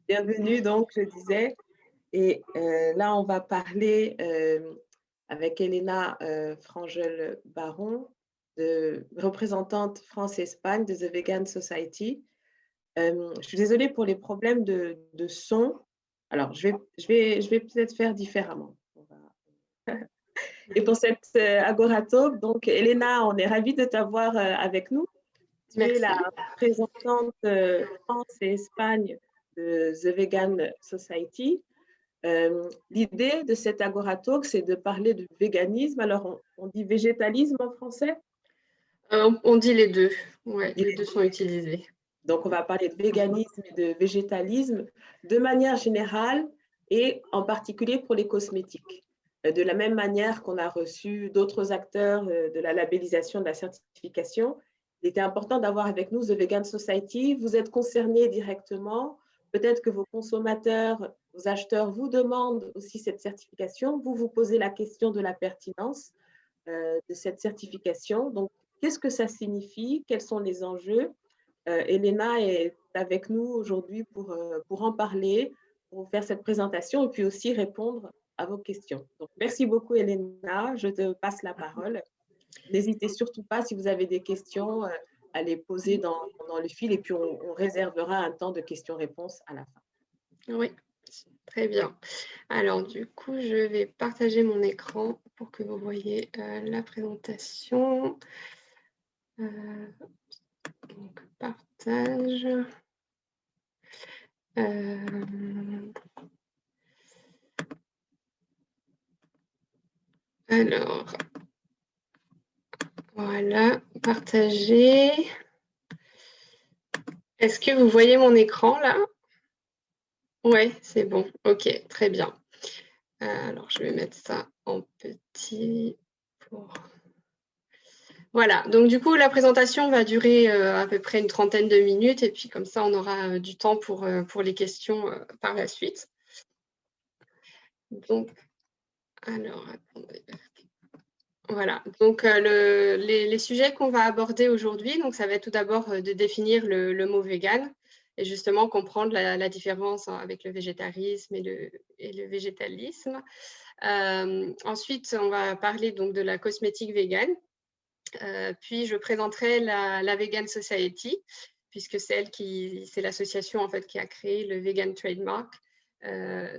Bienvenue donc, je disais. Et là, on va parler avec Elena Frangel-Baron, représentante France-Espagne de The Vegan Society. Je suis désolée pour les problèmes de son. Alors, je vais peut-être faire différemment. Et pour cette Agoratalk, donc Elena, on est ravis de t'avoir avec nous. Tu es la Merci. représentante France et Espagne de The Vegan Society. L'idée de cet Agoratalk, c'est de parler de véganisme. Alors, on dit végétalisme en français? On dit les deux. On Ouais, dit les les deux sont utilisés. Donc, on va parler de véganisme et de végétalisme de manière générale et en particulier pour les cosmétiques. De la même manière qu'on a reçu d'autres acteurs de la labellisation, de la certification, il était important d'avoir avec nous The Vegan Society. Vous êtes concernés directement. Peut-être que vos consommateurs, vos acheteurs vous demandent aussi cette certification. Vous vous posez la question de la pertinence de cette certification. Donc, qu'est-ce que ça signifie? Quels sont les enjeux? Elena est avec nous aujourd'hui pour en parler, pour faire cette présentation et puis aussi répondre à vos questions. Donc, merci beaucoup, Elena. Je te passe la parole. N'hésitez surtout pas, si vous avez des questions, à les poser dans le fil et puis on réservera un temps de questions-réponses à la fin. Oui, très bien. Alors, du coup, je vais partager mon écran pour que vous voyez la présentation. Donc, partage. Alors, voilà, partager. Est-ce que vous voyez mon écran là? Oui, c'est bon. Ok, très bien. Alors, je vais mettre ça en petit pour... Voilà, donc du coup, la présentation va durer à peu près une trentaine de minutes et puis comme ça, on aura du temps pour les questions par la suite. Donc, alors, attendez. Voilà, donc les sujets qu'on va aborder aujourd'hui, donc ça va être tout d'abord de définir le mot vegan et justement comprendre la différence avec le végétarisme et le végétalisme. Ensuite, on va parler donc de la cosmétique vegan. Puis je présenterai la Vegan Society, puisque c'est l'association en fait qui a créé le Vegan Trademark,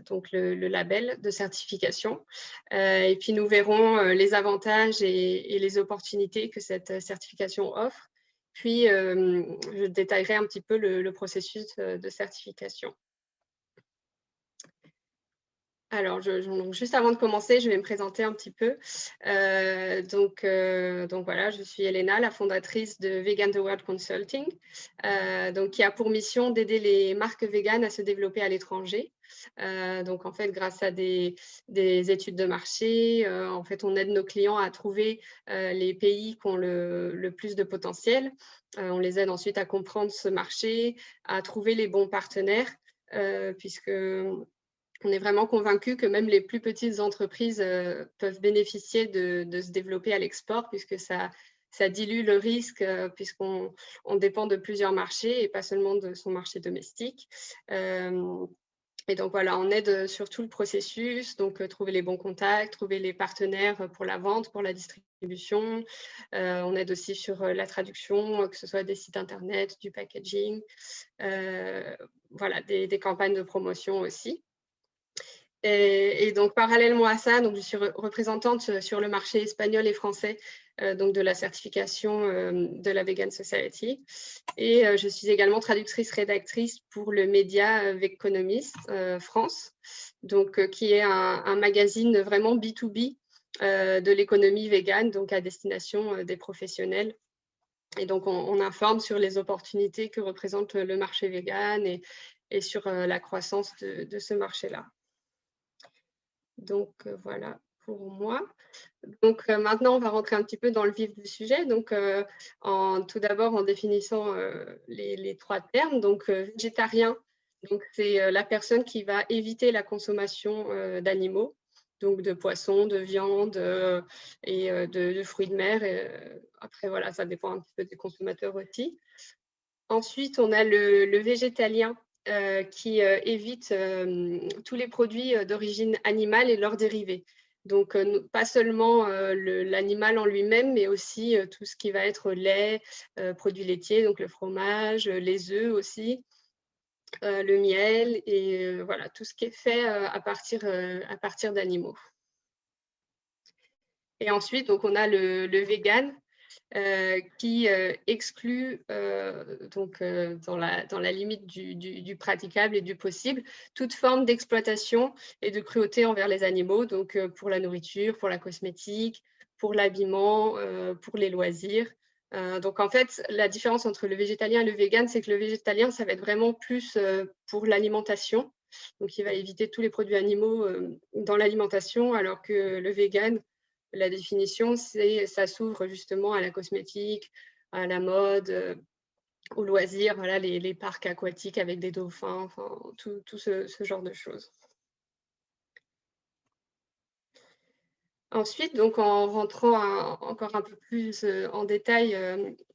donc le label de certification. Et puis nous verrons les avantages et les opportunités que cette certification offre. Puis je détaillerai un petit peu le processus de certification. Alors, donc juste avant de commencer, je vais me présenter un petit peu. Donc voilà, je suis Elena, la fondatrice de Vegan the World Consulting, donc qui a pour mission d'aider les marques véganes à se développer à l'étranger. Donc en fait, grâce à des études de marché, en fait, on aide nos clients à trouver les pays qui ont le plus de potentiel. On les aide ensuite à comprendre ce marché, à trouver les bons partenaires, puisque on est vraiment convaincu que même les plus petites entreprises peuvent bénéficier de se développer à l'export, puisque ça dilue le risque, puisqu'on dépend de plusieurs marchés et pas seulement de son marché domestique. Et donc voilà, on aide sur tout le processus, donc trouver les bons contacts, trouver les partenaires pour la vente, pour la distribution. On aide aussi sur la traduction, que ce soit des sites internet, du packaging, voilà, des campagnes de promotion aussi. Et donc, parallèlement à ça, donc, je suis représentante sur le marché espagnol et français donc de la certification de la Vegan Society. Et je suis également traductrice-rédactrice pour le média Veconomist France, donc, qui est un magazine vraiment B2B de l'économie végane, donc à destination des professionnels. Et donc, on informe sur les opportunités que représente le marché vegan et sur la croissance de ce marché-là. Donc, voilà pour moi. Donc, maintenant, on va rentrer un petit peu dans le vif du sujet. Donc, tout d'abord, en définissant les trois termes. Donc, végétarien, c'est la personne qui va éviter la consommation d'animaux, donc de poissons, de viande et de fruits de mer. Après, voilà, ça dépend un petit peu des consommateurs aussi. Ensuite, on a le végétalien. qui évite tous les produits d'origine animale et leurs dérivés. Donc, pas seulement l'animal en lui-même, mais aussi tout ce qui va être lait, produits laitiers, donc le fromage, les œufs aussi, le miel et voilà, tout ce qui est fait à partir d'animaux. Et ensuite, donc, on a le vegan qui exclut, dans la limite du praticable et du possible, toute forme d'exploitation et de cruauté envers les animaux, donc pour la nourriture, pour la cosmétique, pour l'habillement, pour les loisirs. Donc en fait, la différence entre le végétalien et le vegan, c'est que le végétalien, ça va être vraiment plus pour l'alimentation. Donc il va éviter tous les produits animaux dans l'alimentation, alors que le vegan, la définition, ça s'ouvre justement à la cosmétique, à la mode, aux loisirs, voilà, les parcs aquatiques avec des dauphins, enfin, tout ce genre de choses. Ensuite, donc en rentrant encore un peu plus en détail,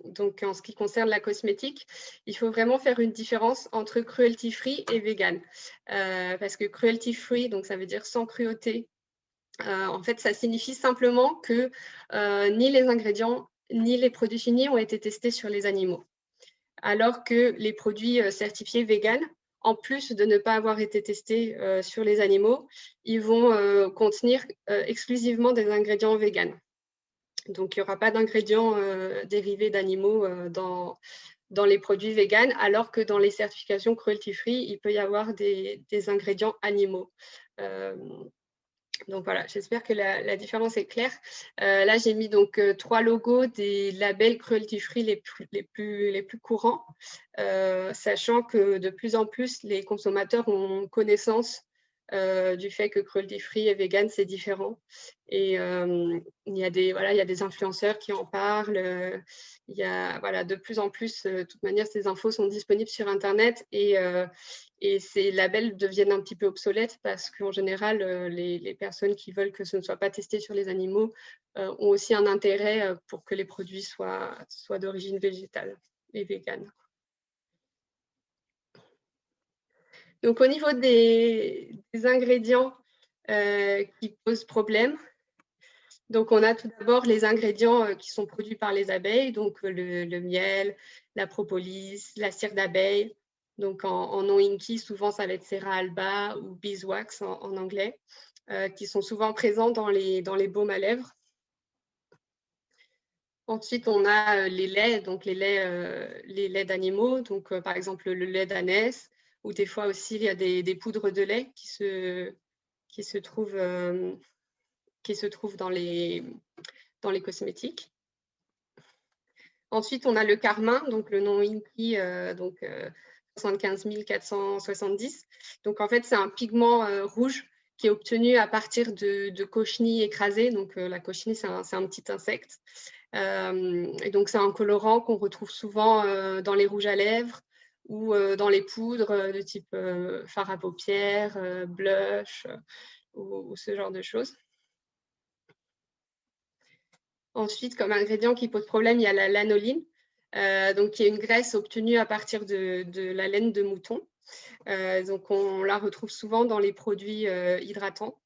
donc en ce qui concerne la cosmétique, il faut vraiment faire une différence entre cruelty free et vegan. Parce que cruelty free, donc ça veut dire sans cruauté. En fait, ça signifie simplement que ni les ingrédients ni les produits finis ont été testés sur les animaux. Alors que les produits certifiés vegan, en plus de ne pas avoir été testés sur les animaux, ils vont contenir exclusivement des ingrédients vegan. Donc, il n'y aura pas d'ingrédients dérivés d'animaux dans les produits vegan, alors que dans les certifications cruelty-free, il peut y avoir des ingrédients animaux. Donc voilà, j'espère que la différence est claire. Là, j'ai mis donc 3 logos des labels cruelty-free les plus courants, sachant que de plus en plus, les consommateurs ont connaissance du fait que cruelty-free et vegan, c'est différent. Et il y a des influenceurs qui en parlent. Il y a de plus en plus, de toute manière, ces infos sont disponibles sur Internet et ces labels deviennent un petit peu obsolètes parce qu'en général, les personnes qui veulent que ce ne soit pas testé sur les animaux ont aussi un intérêt pour que les produits soient d'origine végétale et végane. Donc, au niveau des ingrédients qui posent problème, donc on a tout d'abord les ingrédients qui sont produits par les abeilles, donc le miel, la propolis, la cire d'abeille. Donc en nom inky, souvent ça va être Cera alba ou beeswax en anglais, qui sont souvent présents dans les baumes à lèvres. Ensuite, on a les laits, donc les laits d'animaux, donc par exemple le lait d'ânesse, ou des fois aussi il y a des poudres de lait qui se trouvent dans les cosmétiques. Ensuite, on a le carmin, donc le nom inky, 75 470. Donc, en fait, c'est un pigment rouge qui est obtenu à partir de cochenilles écrasées. Donc, la cochenille, c'est un petit insecte. Et donc, c'est un colorant qu'on retrouve souvent dans les rouges à lèvres ou dans les poudres de type fard à paupières, blush ou ce genre de choses. Ensuite, comme ingrédient qui pose problème, il y a la lanoline, donc qui est une graisse obtenue à partir de la laine de mouton. Donc, on la retrouve souvent dans les produits hydratants.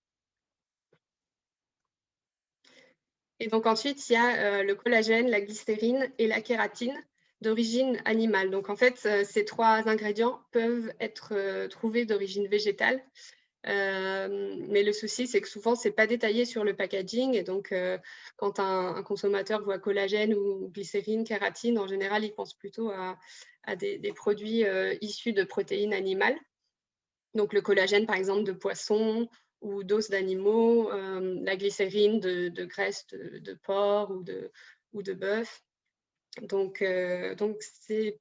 Et donc ensuite, il y a le collagène, la glycérine et la kératine d'origine animale. Donc en fait, ces 3 ingrédients peuvent être trouvés d'origine végétale. Mais le souci, c'est que souvent, ce n'est pas détaillé sur le packaging. Et donc, quand un consommateur voit collagène ou glycérine, kératine, en général, il pense plutôt à des produits issus de protéines animales. Donc, le collagène, par exemple, de poisson ou d'os d'animaux, la glycérine de graisse de porc ou de bœuf. Donc c'est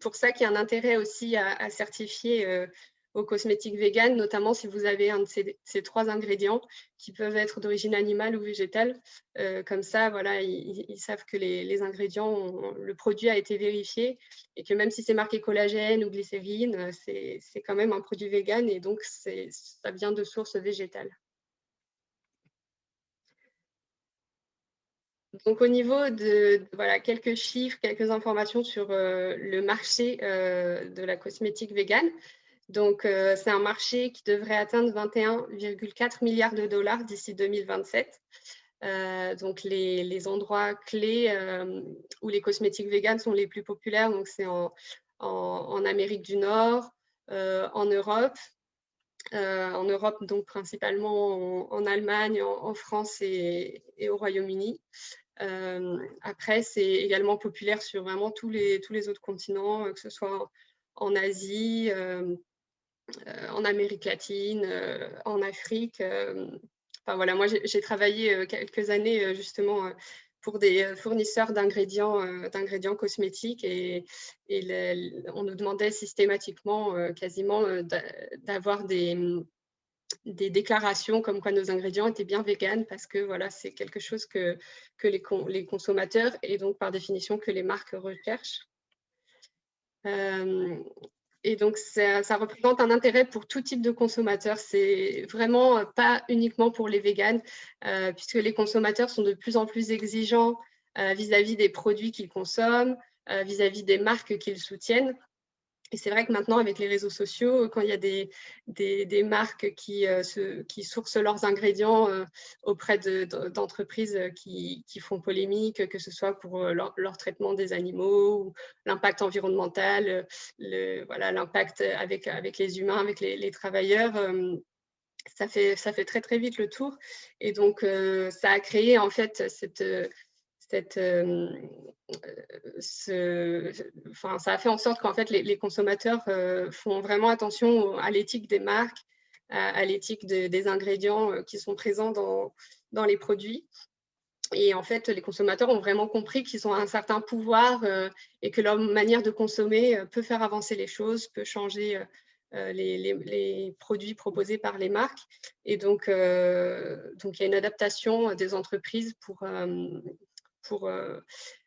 pour ça qu'il y a un intérêt aussi à certifier aux cosmétiques véganes, notamment si vous avez un de ces 3 ingrédients qui peuvent être d'origine animale ou végétale. Comme ça, voilà, ils savent que les ingrédients, le produit a été vérifié et que même si c'est marqué collagène ou glycérine, c'est quand même un produit vegan et donc ça vient de source végétale. Donc, au niveau de voilà, quelques chiffres, quelques informations sur le marché de la cosmétique végane. Donc, c'est un marché qui devrait atteindre 21,4 milliards de dollars d'ici 2027. Donc, les endroits clés où les cosmétiques véganes sont les plus populaires, donc c'est en Amérique du Nord, en Europe, donc principalement en Allemagne, en France et au Royaume-Uni. Après, c'est également populaire sur vraiment tous les autres continents, que ce soit en Asie, en Amérique latine, en Afrique. Enfin voilà, moi j'ai travaillé quelques années justement pour des fournisseurs d'ingrédients cosmétiques et on nous demandait systématiquement quasiment d'avoir des déclarations comme quoi nos ingrédients étaient bien véganes parce que voilà, c'est quelque chose que les consommateurs et donc par définition que les marques recherchent. Et donc, ça représente un intérêt pour tout type de consommateurs. C'est vraiment pas uniquement pour les véganes, puisque les consommateurs sont de plus en plus exigeants vis-à-vis des produits qu'ils consomment, vis-à-vis des marques qu'ils soutiennent. Et c'est vrai que maintenant, avec les réseaux sociaux, quand il y a des marques qui sourcent leurs ingrédients auprès d'entreprises qui font polémique, que ce soit pour leur traitement des animaux ou l'impact environnemental, voilà, l'impact avec les humains, avec les travailleurs, ça fait très, très vite le tour. Et donc, ça a créé en fait ça a fait en sorte qu'en fait les consommateurs font vraiment attention à l'éthique des marques, à l'éthique des ingrédients qui sont présents dans les produits. Et en fait, les consommateurs ont vraiment compris qu'ils ont un certain pouvoir et que leur manière de consommer peut faire avancer les choses, peut changer les produits proposés par les marques. Et donc, il y a une adaptation des entreprises pour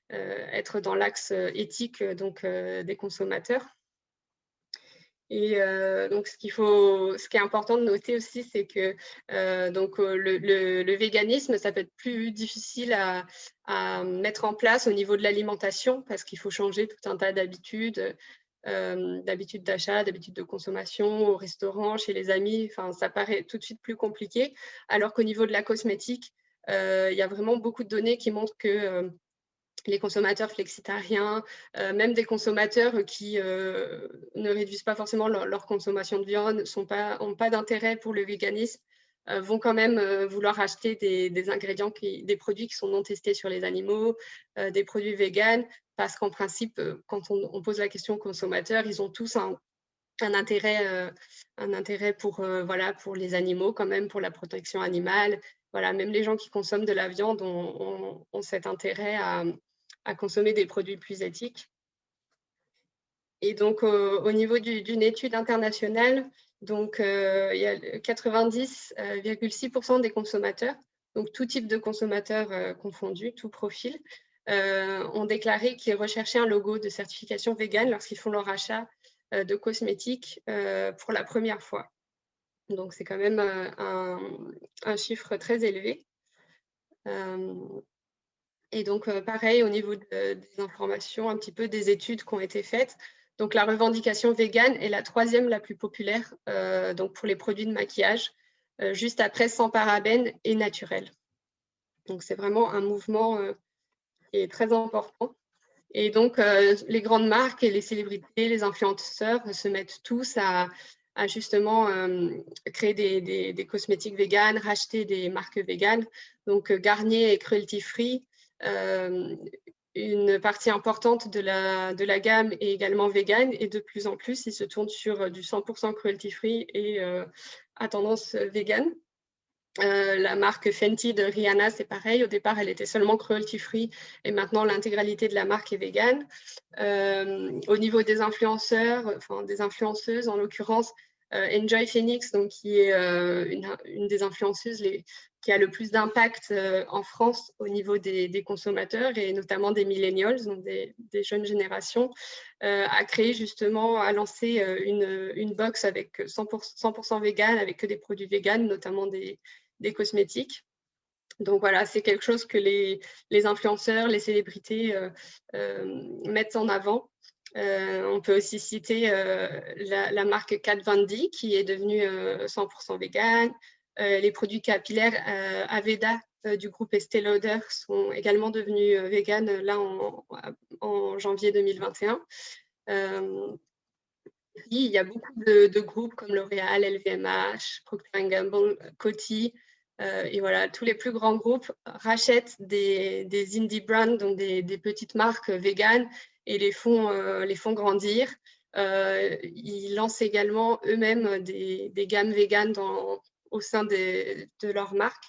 être dans l'axe éthique des consommateurs. Et donc, ce qui est important de noter aussi, c'est que le véganisme, ça peut être plus difficile à mettre en place au niveau de l'alimentation parce qu'il faut changer tout un tas d'habitudes, d'habitudes d'achat, d'habitudes de consommation au restaurant, chez les amis. Enfin, ça paraît tout de suite plus compliqué, alors qu'au niveau de la cosmétique, il y a vraiment beaucoup de données qui montrent que les consommateurs flexitariens, même des consommateurs qui ne réduisent pas forcément leur consommation de viande, n'ont pas d'intérêt pour le véganisme, vont quand même vouloir acheter des ingrédients, des produits qui sont non testés sur les animaux, des produits véganes, parce qu'en principe, quand on pose la question aux consommateurs, ils ont tous un intérêt pour, voilà, pour les animaux, quand même, pour la protection animale. Voilà, même les gens qui consomment de la viande ont cet intérêt à consommer des produits plus éthiques. Et donc, au niveau d'une étude internationale, donc, il y a 90,6% des consommateurs, donc tout type de consommateurs confondus, tout profil, ont déclaré qu'ils recherchaient un logo de certification végane lorsqu'ils font leur achat de cosmétiques pour la première fois. Donc, c'est quand même un chiffre très élevé. Et donc, pareil, au niveau des informations, un petit peu des études qui ont été faites. Donc, la revendication végane est la troisième la plus populaire donc pour les produits de maquillage, juste après sans parabènes et naturel. Donc, c'est vraiment un mouvement qui est très important. Et donc, les grandes marques et les célébrités, les influenceurs se mettent tous à justement créer des cosmétiques véganes, racheter des marques véganes. Donc, Garnier est cruelty free. Une partie importante de la gamme est également végane et de plus en plus, ils se tournent sur du 100% cruelty free et à tendance végane. La marque Fenty de Rihanna, c'est pareil. Au départ, elle était seulement cruelty free et maintenant, l'intégralité de la marque est végane. Au niveau des influenceurs, enfin des influenceuses en l'occurrence, Enjoy Phoenix, donc, qui est une des influenceuses qui a le plus d'impact en France au niveau des consommateurs et notamment des millennials, donc des jeunes générations, a créé justement, a lancé une box avec 100% vegan, avec que des produits véganes, notamment des cosmétiques. Donc voilà, c'est quelque chose que les influenceurs, les célébrités mettent en avant. On peut aussi citer la marque Kat Von D qui est devenue 100% vegan. Les produits capillaires Aveda du groupe Estée Lauder sont également devenus vegan là en janvier 2021. Il y a beaucoup de groupes comme L'Oréal, LVMH, Procter & Gamble, Coty, et voilà, tous les plus grands groupes rachètent des indie brands, donc des petites marques véganes, et les font grandir. Ils lancent également eux-mêmes des gammes véganes au sein de leurs marques.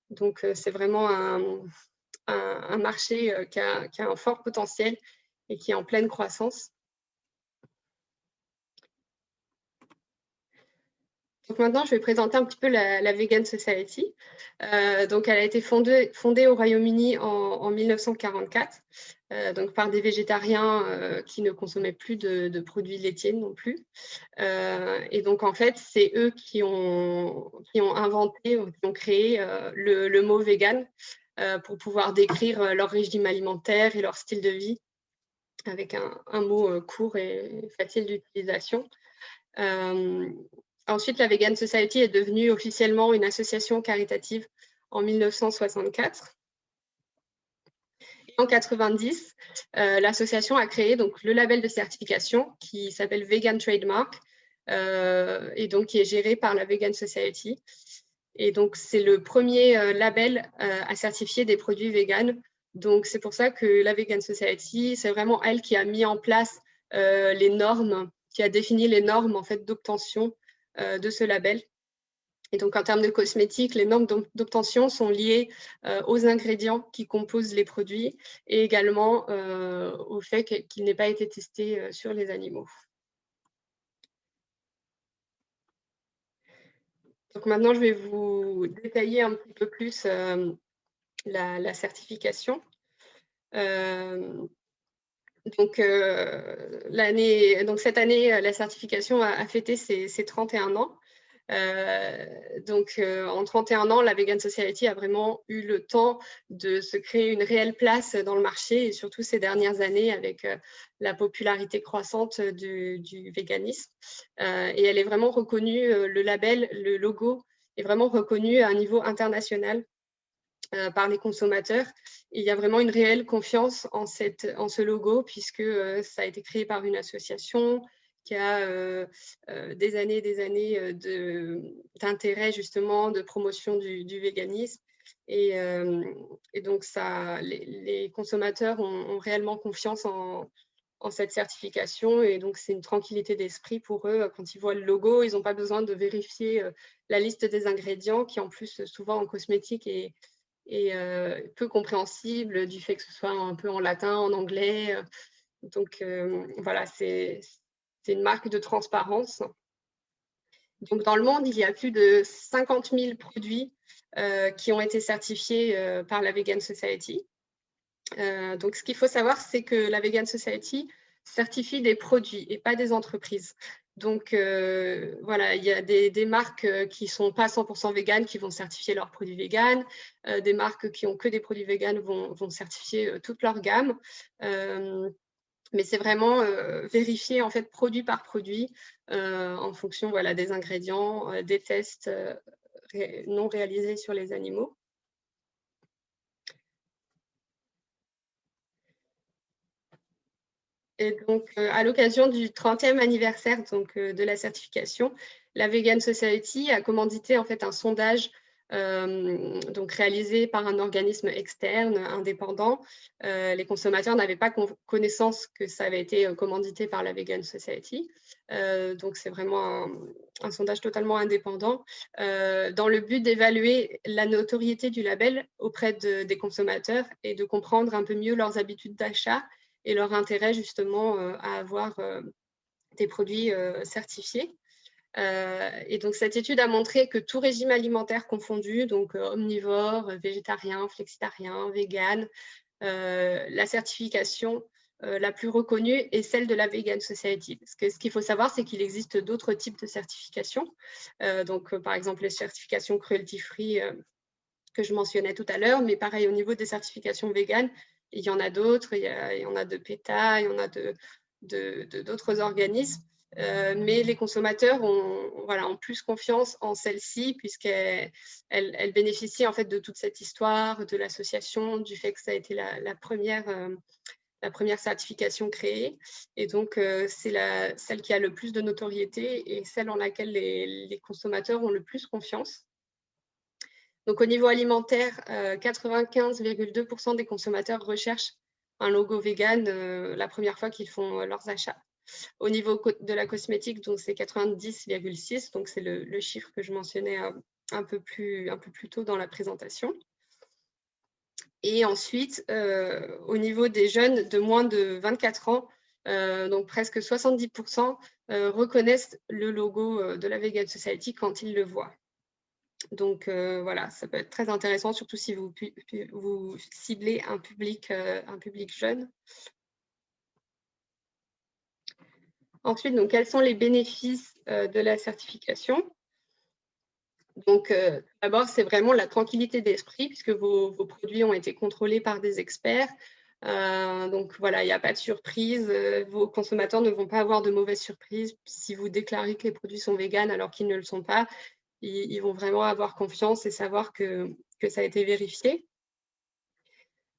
Donc, c'est vraiment un marché qui a un fort potentiel et qui est en pleine croissance. Donc maintenant, je vais présenter un petit peu la Vegan Society. Donc, elle a été fondée au Royaume-Uni en 1944, donc par des végétariens qui ne consommaient plus de produits laitiers non plus. Et donc, en fait, c'est eux qui ont inventé, qui ont créé le mot vegan pour pouvoir décrire leur régime alimentaire et leur style de vie avec un mot court et facile d'utilisation. Ensuite, la Vegan Society est devenue officiellement une association caritative en 1964. Et en 1990, l'association a créé donc, le label de certification qui s'appelle Vegan Trademark et donc qui est géré par la Vegan Society. Et donc, c'est le premier label à certifier des produits véganes. Donc, c'est pour ça que la Vegan Society, c'est vraiment elle qui a mis en place les normes, qui a défini les normes en fait, d'obtention de ce label. Et donc, en termes de cosmétiques, les normes d'obtention sont liées aux ingrédients qui composent les produits et également au fait qu'il n'ait pas été testé sur les animaux. Donc, maintenant, je vais vous détailler un petit peu plus la certification. Donc, cette année, la certification a fêté ses 31 ans. En 31 ans, la Vegan Society a vraiment eu le temps de se créer une réelle place dans le marché et surtout ces dernières années avec la popularité croissante du véganisme. Et elle est vraiment reconnue, le label, le logo est vraiment reconnu à un niveau international par les consommateurs. Et il y a vraiment une réelle confiance en ce logo puisque ça a été créé par une association qui a des années d'intérêt justement, de promotion du véganisme. Et donc, les consommateurs ont réellement confiance en cette certification. Et donc, c'est une tranquillité d'esprit pour eux. Quand ils voient le logo, ils n'ont pas besoin de vérifier la liste des ingrédients qui, en plus, souvent en cosmétique, est peu compréhensible du fait que ce soit un peu en latin, en anglais. Donc, voilà, c'est une marque de transparence. Donc, dans le monde, il y a plus de 50 000 produits qui ont été certifiés par la Vegan Society. Donc, ce qu'il faut savoir, c'est que la Vegan Society certifie des produits et pas des entreprises. Donc, voilà, il y a des marques qui ne sont pas 100% véganes qui vont certifier leurs produits véganes. Des marques qui n'ont que des produits véganes vont certifier toute leur gamme. Mais c'est vraiment vérifier en fait produit par produit en fonction voilà, des ingrédients, des tests non réalisés sur les animaux. Et donc, à l'occasion du 30e anniversaire de la certification, la Vegan Society a commandité en fait un sondage réalisé par un organisme externe, indépendant. Les consommateurs n'avaient pas connaissance que ça avait été commandité par la Vegan Society. Donc, c'est vraiment un sondage totalement indépendant dans le but d'évaluer la notoriété du label auprès des consommateurs et de comprendre un peu mieux leurs habitudes d'achat et leur intérêt justement à avoir des produits certifiés. Et donc, cette étude a montré que tout régime alimentaire confondu, donc omnivore, végétarien, flexitarien, vegan, la certification la plus reconnue est celle de la Vegan Society. Parce que ce qu'il faut savoir, c'est qu'il existe d'autres types de certifications. Par exemple, les certifications cruelty-free que je mentionnais tout à l'heure, mais pareil, au niveau des certifications véganes, il y en a d'autres, il y en a de PETA, il y en a d'autres organismes, mais les consommateurs ont plus confiance en celle-ci puisqu'elle bénéficie en fait de toute cette histoire, de l'association, du fait que ça a été la première certification créée. Et donc, c'est celle qui a le plus de notoriété et celle en laquelle les consommateurs ont le plus confiance. Donc, au niveau alimentaire, 95,2% des consommateurs recherchent un logo vegan la première fois qu'ils font leurs achats. Au niveau de la cosmétique, donc c'est 90,6%, donc c'est le chiffre que je mentionnais un peu plus tôt dans la présentation. Et ensuite, au niveau des jeunes de moins de 24 ans, donc presque 70% reconnaissent le logo de la Vegan Society quand ils le voient. Donc voilà, ça peut être très intéressant, surtout si vous ciblez un public jeune. Ensuite, donc, quels sont les bénéfices de la certification? Donc, d'abord, c'est vraiment la tranquillité d'esprit puisque vos produits ont été contrôlés par des experts. Donc, voilà, il n'y a pas de surprise. Vos consommateurs ne vont pas avoir de mauvaises surprises si vous déclarez que les produits sont véganes alors qu'ils ne le sont pas. Ils vont vraiment avoir confiance et savoir que ça a été vérifié.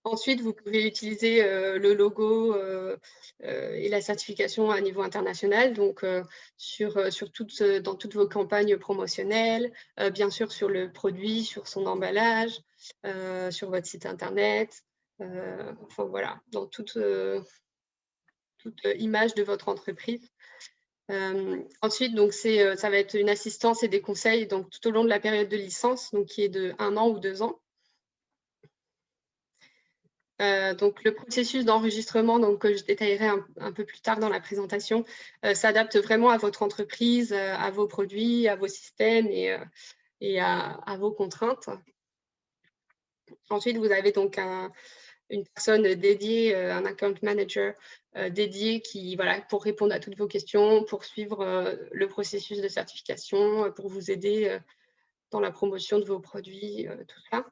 Ensuite, vous pouvez utiliser le logo et la certification à niveau international, donc dans toutes vos campagnes promotionnelles, bien sûr sur le produit, sur son emballage, sur votre site internet, enfin voilà, dans toute image de votre entreprise. Ensuite, donc ça va être une assistance et des conseils donc, tout au long de la période de licence, donc, qui est de 1 an ou 2 ans. Donc, le processus d'enregistrement, que je détaillerai un peu plus tard dans la présentation, s'adapte vraiment à votre entreprise, à vos produits, à vos systèmes et à vos contraintes. Ensuite, vous avez donc une personne dédiée, un account manager dédié pour répondre à toutes vos questions, pour suivre le processus de certification, pour vous aider dans la promotion de vos produits, tout ça.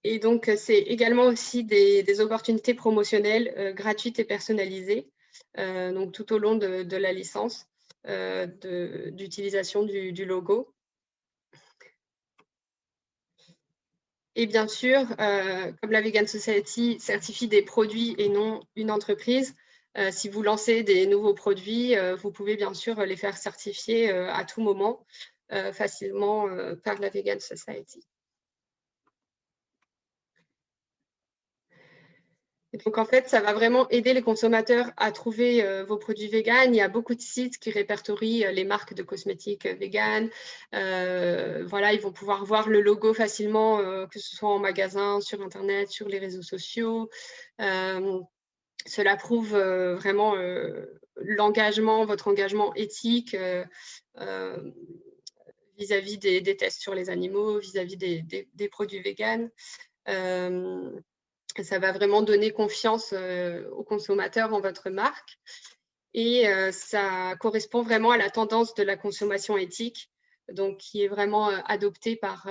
Et donc, c'est également aussi des opportunités promotionnelles gratuites et personnalisées, donc tout au long de la licence d'utilisation du logo. Et bien sûr, comme la Vegan Society certifie des produits et non une entreprise, si vous lancez des nouveaux produits, vous pouvez bien sûr les faire certifier à tout moment, facilement par la Vegan Society. Et donc, en fait, ça va vraiment aider les consommateurs à trouver vos produits véganes. Il y a beaucoup de sites qui répertorient les marques de cosmétiques véganes. Voilà, ils vont pouvoir voir le logo facilement, que ce soit en magasin, sur Internet, sur les réseaux sociaux. Cela prouve vraiment votre engagement éthique vis-à-vis des tests sur les animaux, vis-à-vis des produits véganes. Ça va vraiment donner confiance aux consommateurs en votre marque et ça correspond vraiment à la tendance de la consommation éthique, donc qui est vraiment adoptée par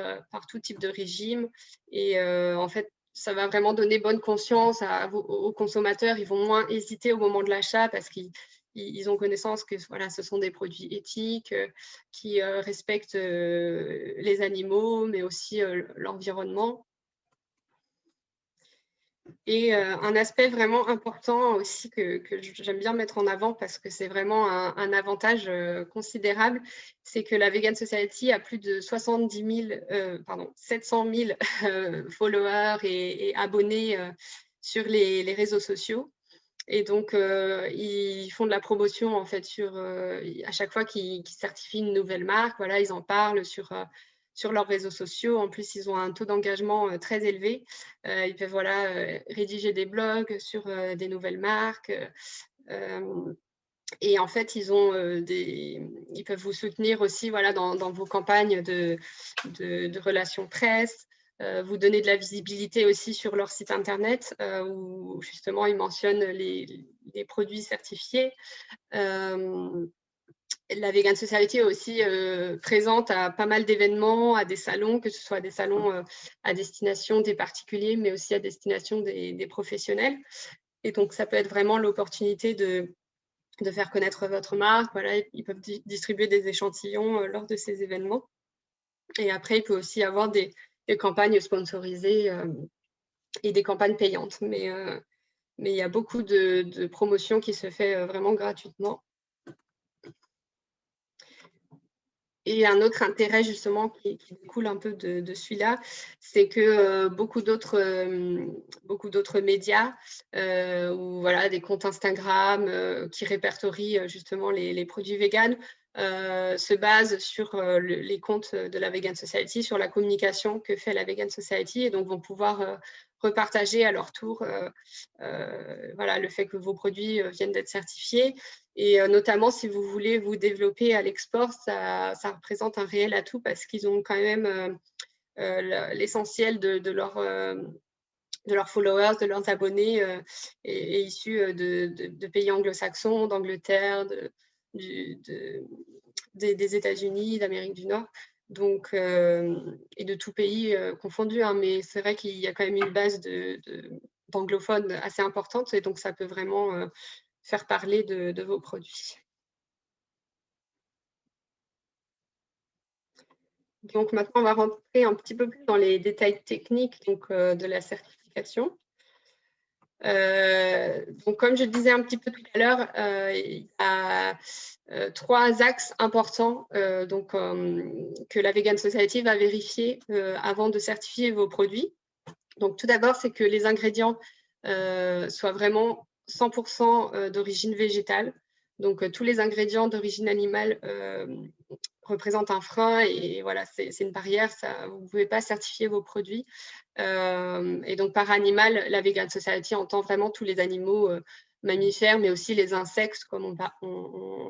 tout type de régime. Et en fait, ça va vraiment donner bonne conscience aux consommateurs. Ils vont moins hésiter au moment de l'achat parce qu'ils ont connaissance que voilà, ce sont des produits éthiques qui respectent les animaux, mais aussi l'environnement. Et un aspect vraiment important aussi que j'aime bien mettre en avant parce que c'est vraiment un avantage considérable, c'est que la Vegan Society a plus de 700 000 followers et abonnés sur les réseaux sociaux. Et donc, ils font de la promotion en fait à chaque fois qu'ils certifient une nouvelle marque. Voilà, ils en parlent sur leurs réseaux sociaux. En plus, ils ont un taux d'engagement très élevé. Ils peuvent rédiger des blogs sur des nouvelles marques. Et en fait, ils peuvent vous soutenir aussi dans vos campagnes de relations presse, vous donner de la visibilité aussi sur leur site internet où justement ils mentionnent les produits certifiés. La Vegan Society est aussi présente à pas mal d'événements, à des salons, que ce soit des salons à destination des particuliers, mais aussi à destination des professionnels. Et donc, ça peut être vraiment l'opportunité de faire connaître votre marque. Voilà, ils peuvent distribuer des échantillons lors de ces événements. Et après, il peut aussi y avoir des campagnes sponsorisées et des campagnes payantes. Mais il y a beaucoup de promotions qui se fait vraiment gratuitement. Et un autre intérêt justement qui découle un peu de celui-là, c'est que beaucoup d'autres médias ou voilà, des comptes Instagram qui répertorient justement les produits véganes se basent sur les comptes de la Vegan Society, sur la communication que fait la Vegan Society, et donc vont pouvoir repartager à leur tour voilà, le fait que vos produits viennent d'être certifiés. Et notamment, si vous voulez vous développer à l'export, ça représente un réel atout parce qu'ils ont quand même l'essentiel de leurs followers, de leurs abonnés est issu de pays anglo-saxons, d'Angleterre, des États-Unis, d'Amérique du Nord. Donc, et de tout pays confondu, hein, mais c'est vrai qu'il y a quand même une base d'anglophones assez importante, et donc ça peut vraiment faire parler de vos produits. Donc maintenant, on va rentrer un petit peu plus dans les détails techniques donc, de la certification. Donc, comme je le disais un petit peu tout à l'heure, il y a 3 axes importants donc, que la Vegan Society va vérifier avant de certifier vos produits. Donc, tout d'abord, c'est que les ingrédients soient vraiment 100% d'origine végétale. Donc, tous les ingrédients d'origine animale représentent un frein, et voilà, c'est une barrière. Vous ne pouvez pas certifier vos produits. Et donc, par animal, la Vegan Society entend vraiment tous les animaux mammifères, mais aussi les insectes, comme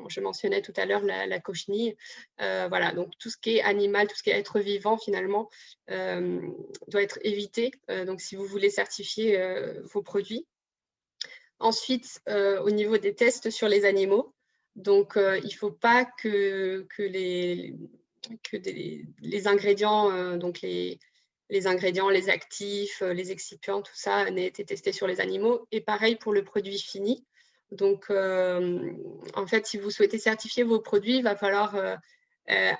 je mentionnais tout à l'heure, la cochenille. Voilà, donc tout ce qui est animal, tout ce qui est être vivant, finalement, doit être évité. Donc, si vous voulez certifier vos produits. Ensuite, au niveau des tests sur les animaux, donc il ne faut pas que les ingrédients, donc les ingrédients, les actifs, les excipients, tout ça n'ait été testé sur les animaux. Et pareil pour le produit fini. Donc, en fait, si vous souhaitez certifier vos produits, il va falloir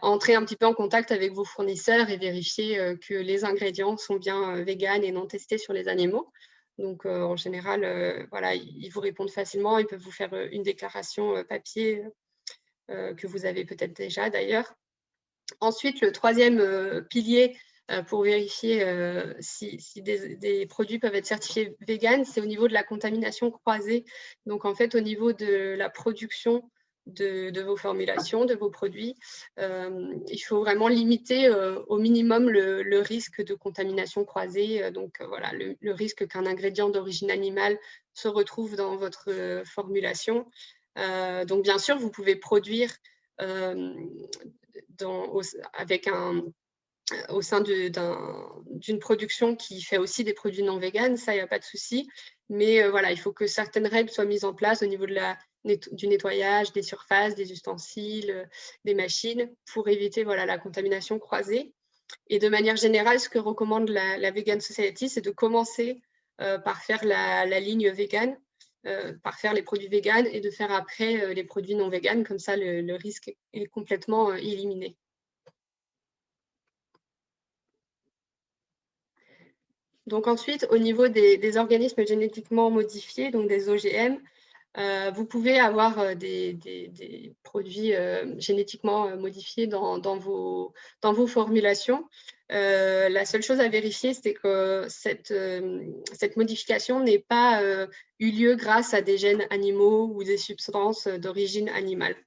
entrer un petit peu en contact avec vos fournisseurs et vérifier que les ingrédients sont bien véganes et non testés sur les animaux. Donc, en général, voilà, ils vous répondent facilement. Ils peuvent vous faire une déclaration papier que vous avez peut-être déjà d'ailleurs. Ensuite, le troisième pilier pour vérifier si des produits peuvent être certifiés vegan, c'est au niveau de la contamination croisée. Donc, en fait, au niveau de la production de vos formulations, de vos produits, il faut vraiment limiter au minimum le risque de contamination croisée. Donc, voilà, le risque qu'un ingrédient d'origine animale se retrouve dans votre formulation. Donc, bien sûr, vous pouvez produire au sein d'une production qui fait aussi des produits non véganes, ça, il n'y a pas de souci. Mais voilà, il faut que certaines règles soient mises en place au niveau du nettoyage, des surfaces, des ustensiles, des machines, pour éviter voilà, la contamination croisée. Et de manière générale, ce que recommande la Vegan Society, c'est de commencer par faire la ligne végane, par faire les produits véganes, et de faire après les produits non véganes. Comme ça, le risque est complètement éliminé. Donc ensuite, au niveau des organismes génétiquement modifiés, donc des OGM, vous pouvez avoir des produits génétiquement modifiés dans vos formulations. La seule chose à vérifier, c'est que cette modification n'ait pas eu lieu grâce à des gènes animaux ou des substances d'origine animale.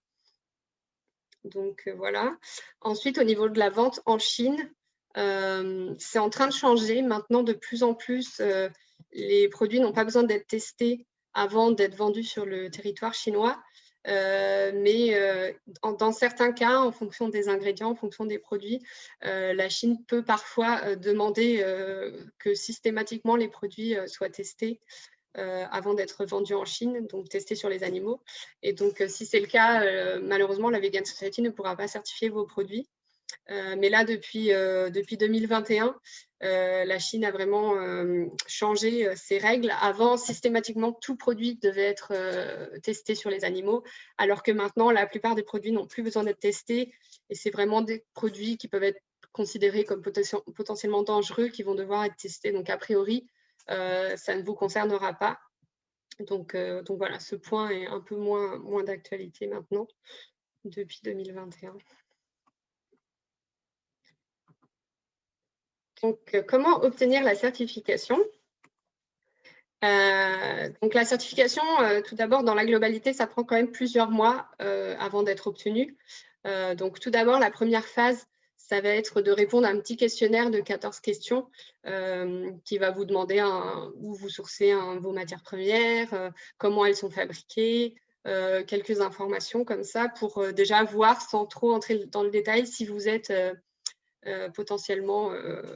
Donc voilà. Ensuite, au niveau de la vente en Chine, c'est en train de changer. Maintenant, de plus en plus, les produits n'ont pas besoin d'être testés avant d'être vendus sur le territoire chinois. Mais dans certains cas, en fonction des ingrédients, en fonction des produits, la Chine peut parfois demander que systématiquement les produits soient testés avant d'être vendu en Chine, donc testé sur les animaux. Et donc, si c'est le cas, malheureusement, la Vegan Society ne pourra pas certifier vos produits. Mais là, depuis 2021, la Chine a vraiment changé ses règles. Avant, systématiquement, tout produit devait être testé sur les animaux, alors que maintenant, la plupart des produits n'ont plus besoin d'être testés. Et c'est vraiment des produits qui peuvent être considérés comme potentiellement dangereux qui vont devoir être testés. Donc, a priori, ça ne vous concernera pas. Donc voilà, ce point est un peu moins d'actualité maintenant, depuis 2021. Donc, comment obtenir la certification? Donc, la certification, tout d'abord, dans la globalité, ça prend quand même plusieurs mois avant d'être obtenue. Donc, tout d'abord, la première phase, ça va être de répondre à un petit questionnaire de 14 questions qui va vous demander où vous sourcez vos matières premières, comment elles sont fabriquées, quelques informations comme ça pour déjà voir, sans trop entrer dans le détail, si vous êtes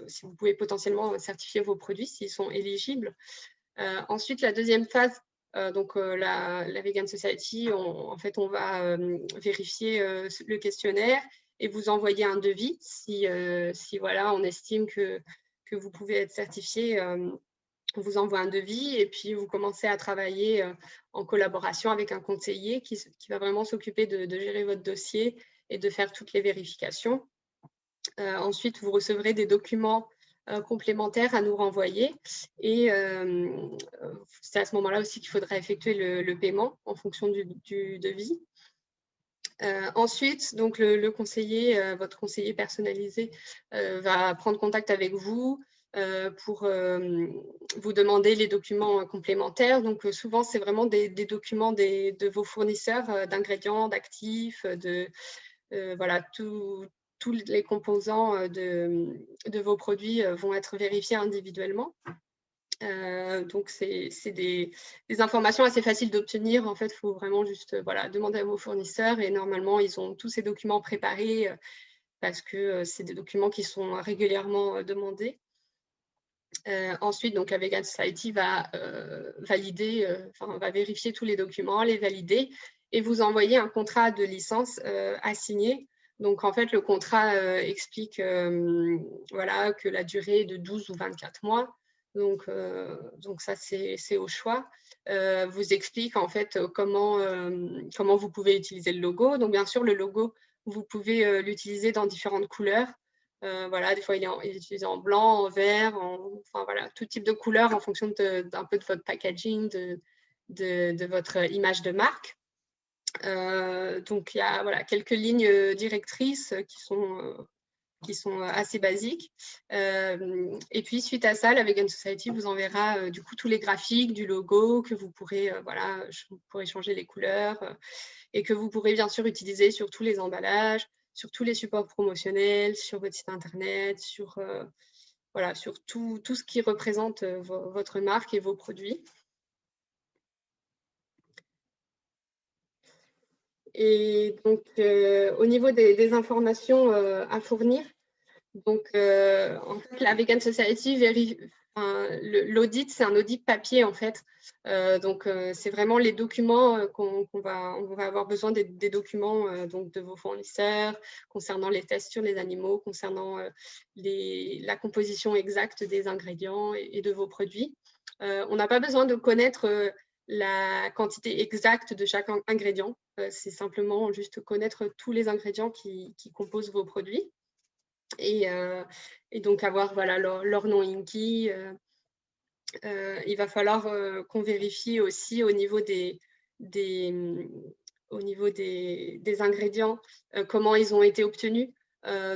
si vous pouvez potentiellement certifier vos produits, s'ils sont éligibles. Ensuite, la deuxième phase, la Vegan Society, en fait, on va vérifier le questionnaire et vous envoyer un devis si voilà, on estime que vous pouvez être certifié. On vous envoie un devis et puis vous commencez à travailler en collaboration avec un conseiller qui va vraiment s'occuper de gérer votre dossier et de faire toutes les vérifications. Ensuite, vous recevrez des documents complémentaires à nous renvoyer et c'est à ce moment-là aussi qu'il faudra effectuer le paiement en fonction du devis. Ensuite, donc le conseiller, votre conseiller personnalisé va prendre contact avec vous pour vous demander les documents complémentaires. Donc souvent, c'est vraiment des documents de vos fournisseurs d'ingrédients, d'actifs, voilà, tous les composants de vos produits vont être vérifiés individuellement. Donc, c'est des informations assez faciles d'obtenir. En fait, il faut vraiment juste demander à vos fournisseurs et normalement, ils ont tous ces documents préparés parce que c'est des documents qui sont régulièrement demandés. Ensuite, donc, la Vegan Society va va vérifier tous les documents, les valider et vous envoyer un contrat de licence à signer. Donc, en fait, le contrat explique voilà, que la durée est de 12 ou 24 mois. Donc ça, c'est au choix. Vous explique en fait comment vous pouvez utiliser le logo. Donc, bien sûr, le logo, vous pouvez l'utiliser dans différentes couleurs. Voilà, des fois, il est utilisé en blanc, en vert, enfin voilà, tout type de couleurs en fonction d'un peu de votre packaging, de votre image de marque. Donc, il y a voilà, quelques lignes directrices qui sont assez basiques. Et puis, suite à ça, la Vegan Society vous enverra du coup tous les graphiques du logo que vous pourrez, vous pourrez changer les couleurs et que vous pourrez bien sûr utiliser sur tous les emballages, sur tous les supports promotionnels, sur votre site internet, sur tout ce qui représente votre marque et vos produits. Et donc, au niveau des informations à fournir, donc, en fait, la Vegan Society vérifie, l'audit, c'est un audit papier, en fait. Donc, c'est vraiment les documents on va avoir besoin des documents donc de vos fournisseurs, concernant les tests sur les animaux, concernant la composition exacte des ingrédients et de vos produits. On n'a pas besoin de connaître la quantité exacte de chaque ingrédient. C'est simplement juste connaître tous les ingrédients qui composent vos produits. Et donc avoir voilà, leur nom INCI. Il va falloir qu'on vérifie aussi au niveau des ingrédients comment ils ont été obtenus.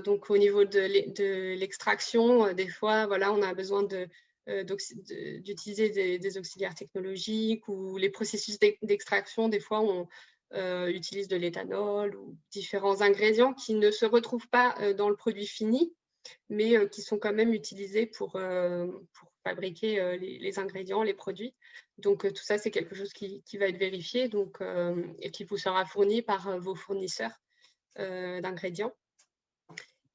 Donc au niveau de l'extraction, des fois voilà, on a besoin d'utiliser des auxiliaires technologiques ou les processus d'extraction, des fois on utilise de l'éthanol ou différents ingrédients qui ne se retrouvent pas dans le produit fini, mais qui sont quand même utilisés pour fabriquer les ingrédients, les produits. Donc, tout ça, c'est quelque chose qui va être vérifié donc, et qui vous sera fourni par vos fournisseurs d'ingrédients.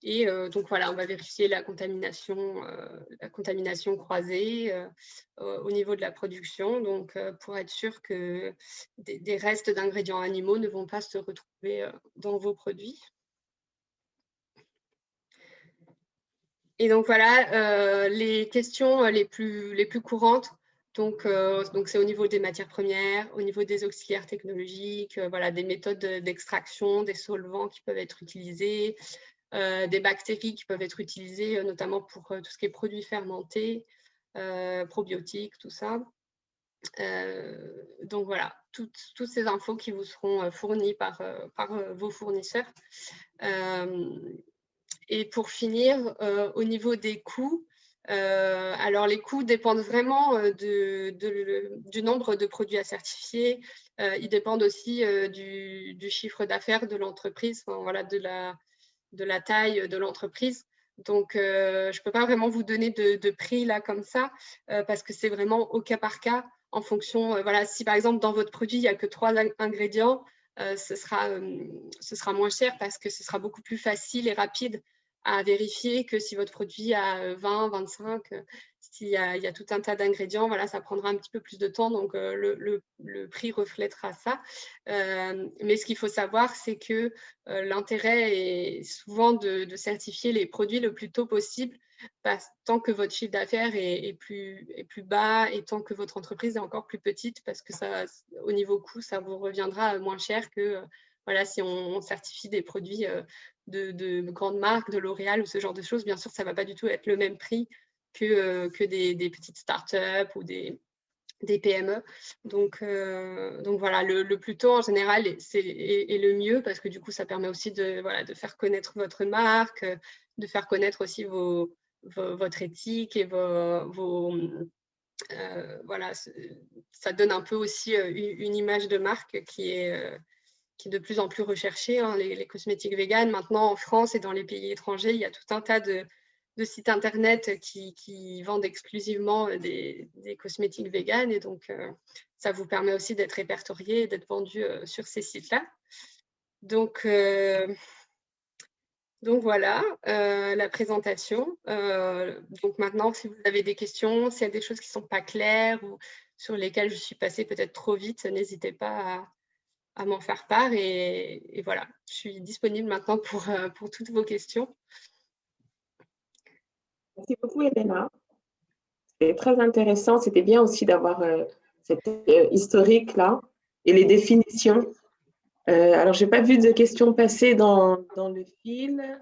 Et donc voilà, on va vérifier la contamination croisée au niveau de la production, donc pour être sûr que des restes d'ingrédients animaux ne vont pas se retrouver dans vos produits. Et donc voilà, les questions les plus courantes. Donc c'est au niveau des matières premières, au niveau des auxiliaires technologiques, voilà, des méthodes d'extraction, des solvants qui peuvent être utilisés, des bactéries qui peuvent être utilisées, notamment pour tout ce qui est produits fermentés, probiotiques, tout ça. Donc voilà, toutes ces infos qui vous seront fournies par vos fournisseurs. Et pour finir, au niveau des coûts, alors les coûts dépendent vraiment du nombre de produits à certifier. Ils dépendent aussi du chiffre d'affaires de l'entreprise, enfin, voilà, de la taille de l'entreprise. Donc, je ne peux pas vraiment vous donner de prix là comme ça, parce que c'est vraiment au cas par cas, en fonction, voilà, si par exemple dans votre produit, il n'y a que 3 ingrédients, ce sera moins cher parce que ce sera beaucoup plus facile et rapide à vérifier que si votre produit a 20, 25, s'il y a tout un tas d'ingrédients, voilà, ça prendra un petit peu plus de temps, donc le prix reflètera ça. Mais ce qu'il faut savoir, c'est que l'intérêt est souvent de certifier les produits le plus tôt possible, tant que votre chiffre d'affaires est plus bas et tant que votre entreprise est encore plus petite, parce que ça, au niveau coût, ça vous reviendra moins cher que voilà, si on certifie des produits de grandes marques, de L'Oréal ou ce genre de choses. Bien sûr, ça ne va pas du tout être le même prix que des petites startups ou des PME. Donc voilà, le plus tôt en général est le mieux, parce que du coup, ça permet aussi de faire connaître votre marque, de faire connaître aussi votre éthique et voilà, ça donne un peu aussi une image de marque qui est de plus en plus recherchée, hein, les cosmétiques véganes. Maintenant, en France et dans les pays étrangers, il y a tout un tas de sites internet qui vendent exclusivement des cosmétiques véganes, et donc ça vous permet aussi d'être répertorié et d'être vendu sur ces sites-là. Donc voilà la présentation. Donc maintenant, si vous avez des questions, s'il y a des choses qui ne sont pas claires ou sur lesquelles je suis passée peut-être trop vite, n'hésitez pas à m'en faire part. Et voilà, je suis disponible maintenant pour toutes vos questions. Merci beaucoup, Elena. C'était très intéressant. C'était bien aussi d'avoir cette historique-là et les définitions. Alors, je n'ai pas vu de questions passer dans le fil.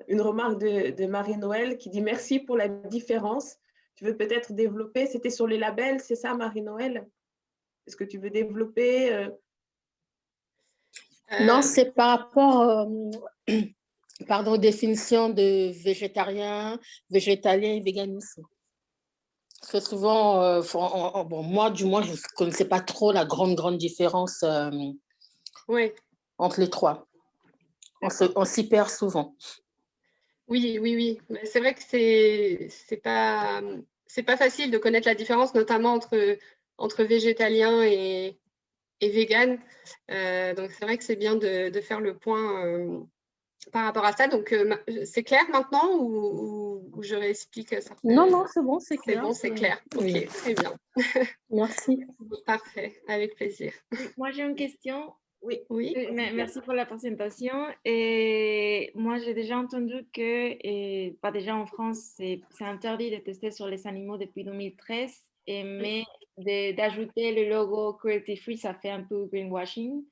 Une remarque de Marie-Noël qui dit merci pour la différence. Tu veux peut-être développer? C'était sur les labels, c'est ça, Marie-Noël? Est-ce que tu veux développer? Non, c'est par rapport aux définitions de végétarien, végétalien et véganisme. Parce que souvent, bon, moi, du moins, je ne connaissais pas trop la grande différence Oui. entre les trois. On s'y perd souvent. Oui. C'est vrai que c'est pas facile de connaître la différence, notamment entre végétalien et vegan. Donc, c'est vrai que c'est bien de faire le point par rapport à ça. Donc, c'est clair maintenant ou je réexplique ça? Non, c'est bon, c'est clair. C'est bon, c'est clair. Ok, oui. Très bien. Merci. Parfait, avec plaisir. Moi, j'ai une question. Oui. Merci pour la présentation. Et moi, j'ai déjà entendu que, pas déjà en France, c'est interdit de tester sur les animaux depuis 2013, mais d'ajouter le logo cruelty free, ça fait un peu greenwashing.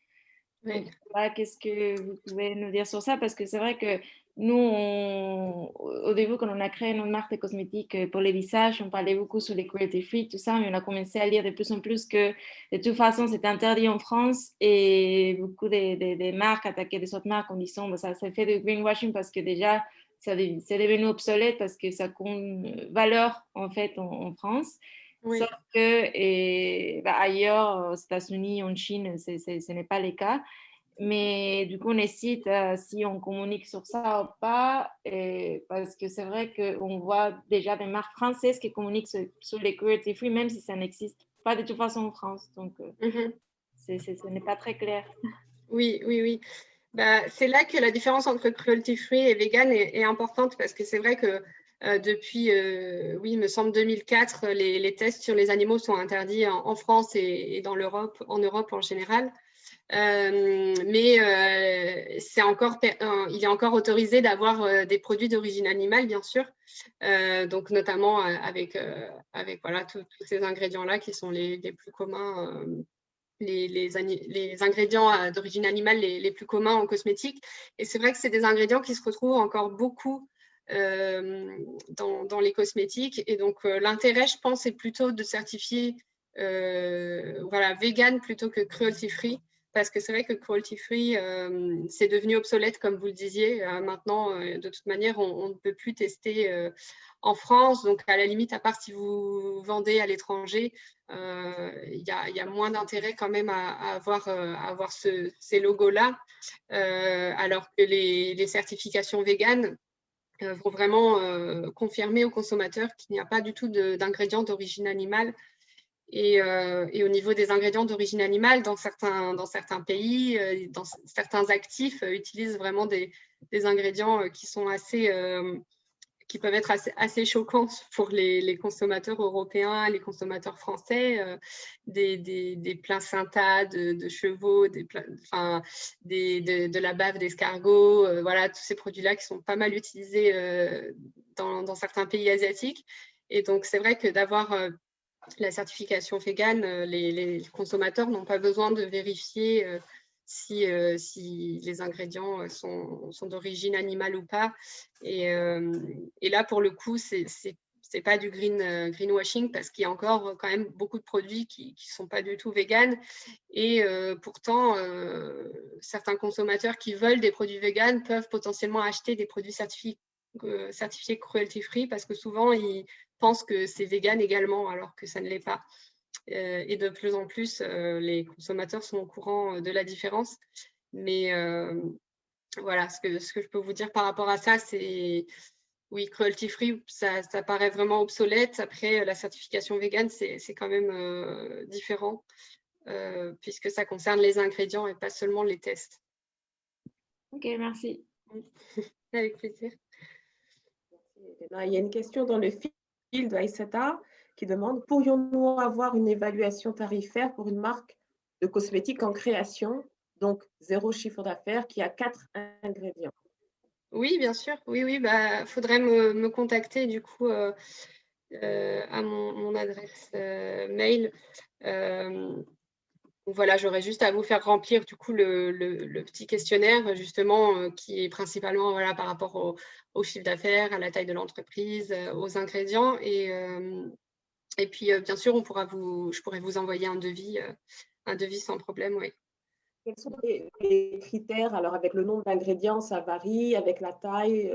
Donc, qu'est-ce que vous pouvez nous dire sur ça? Parce que c'est vrai que nous, au début, quand on a créé notre marque de cosmétiques pour les visages, on parlait beaucoup sur les cruelty free, tout ça, mais on a commencé à lire de plus en plus que de toute façon, c'était interdit en France, et beaucoup de marques attaquaient des autres marques en disant que ça fait du greenwashing parce que déjà, c'est devenu obsolète parce que ça compte valeur en fait en France. Oui. Sauf que ailleurs, aux États-Unis, en Chine, ce n'est pas le cas. Mais du coup, on hésite si on communique sur ça ou pas, parce que c'est vrai qu'on voit déjà des marques françaises qui communiquent sur les cruelty free, même si ça n'existe pas de toute façon en France. Donc, ce n'est pas très clair. Oui. C'est là que la différence entre cruelty-free et vegan est importante, parce que c'est vrai que depuis, oui, il me semble 2004, les tests sur les animaux sont interdits en France et en Europe en général. Mais il est encore autorisé d'avoir des produits d'origine animale, bien sûr, donc notamment avec voilà, tous ces ingrédients-là qui sont les plus communs, les ingrédients d'origine animale les plus communs en cosmétique. Et c'est vrai que c'est des ingrédients qui se retrouvent encore beaucoup dans les cosmétiques. Et donc, l'intérêt, je pense, est plutôt de certifier voilà, vegan plutôt que cruelty-free. Parce que c'est vrai que cruelty-free, c'est devenu obsolète, comme vous le disiez. Maintenant, de toute manière, on ne peut plus tester en France. Donc, à la limite, à part si vous vendez à l'étranger, il y a moins d'intérêt quand même à avoir ces logos-là. Alors que les certifications véganes vont vraiment confirmer aux consommateurs qu'il n'y a pas du tout d'ingrédients d'origine animale. Et au niveau des ingrédients d'origine animale, dans certains pays, dans certains actifs, utilisent vraiment des ingrédients qui sont qui peuvent être assez choquants pour les consommateurs européens, les consommateurs français, des placentas de chevaux, de la bave d'escargot, voilà, tous ces produits-là qui sont pas mal utilisés dans certains pays asiatiques. Et donc, c'est vrai que d'avoir la certification vegan, les consommateurs n'ont pas besoin de vérifier si les ingrédients sont d'origine animale ou pas. Et là, pour le coup, c'est pas du greenwashing, parce qu'il y a encore quand même beaucoup de produits qui sont pas du tout vegan. Et pourtant, certains consommateurs qui veulent des produits vegan peuvent potentiellement acheter des produits certifiés cruelty-free, parce que souvent, ils pensent que c'est vegan également, alors que ça ne l'est pas. Et de plus en plus, les consommateurs sont au courant de la différence. Mais voilà, ce que je peux vous dire par rapport à ça, c'est oui, cruelty-free, ça paraît vraiment obsolète. Après, la certification vegan, c'est quand même différent, puisque ça concerne les ingrédients et pas seulement les tests. Ok, merci. Avec plaisir. Il y a une question dans le fil d'Aïsata qui demande: pourrions-nous avoir une évaluation tarifaire pour une marque de cosmétiques en création, donc 0 chiffre d'affaires, qui a 4 ingrédients? Oui, bien sûr. Oui, faudrait me contacter du coup à mon adresse mail. Voilà, j'aurais juste à vous faire remplir du coup le petit questionnaire, justement, qui est principalement voilà, par rapport au chiffre d'affaires, à la taille de l'entreprise, aux ingrédients. Et puis, bien sûr, je pourrais vous envoyer un devis sans problème, oui. Quels sont les critères? Alors, avec le nombre d'ingrédients, ça varie, avec la taille,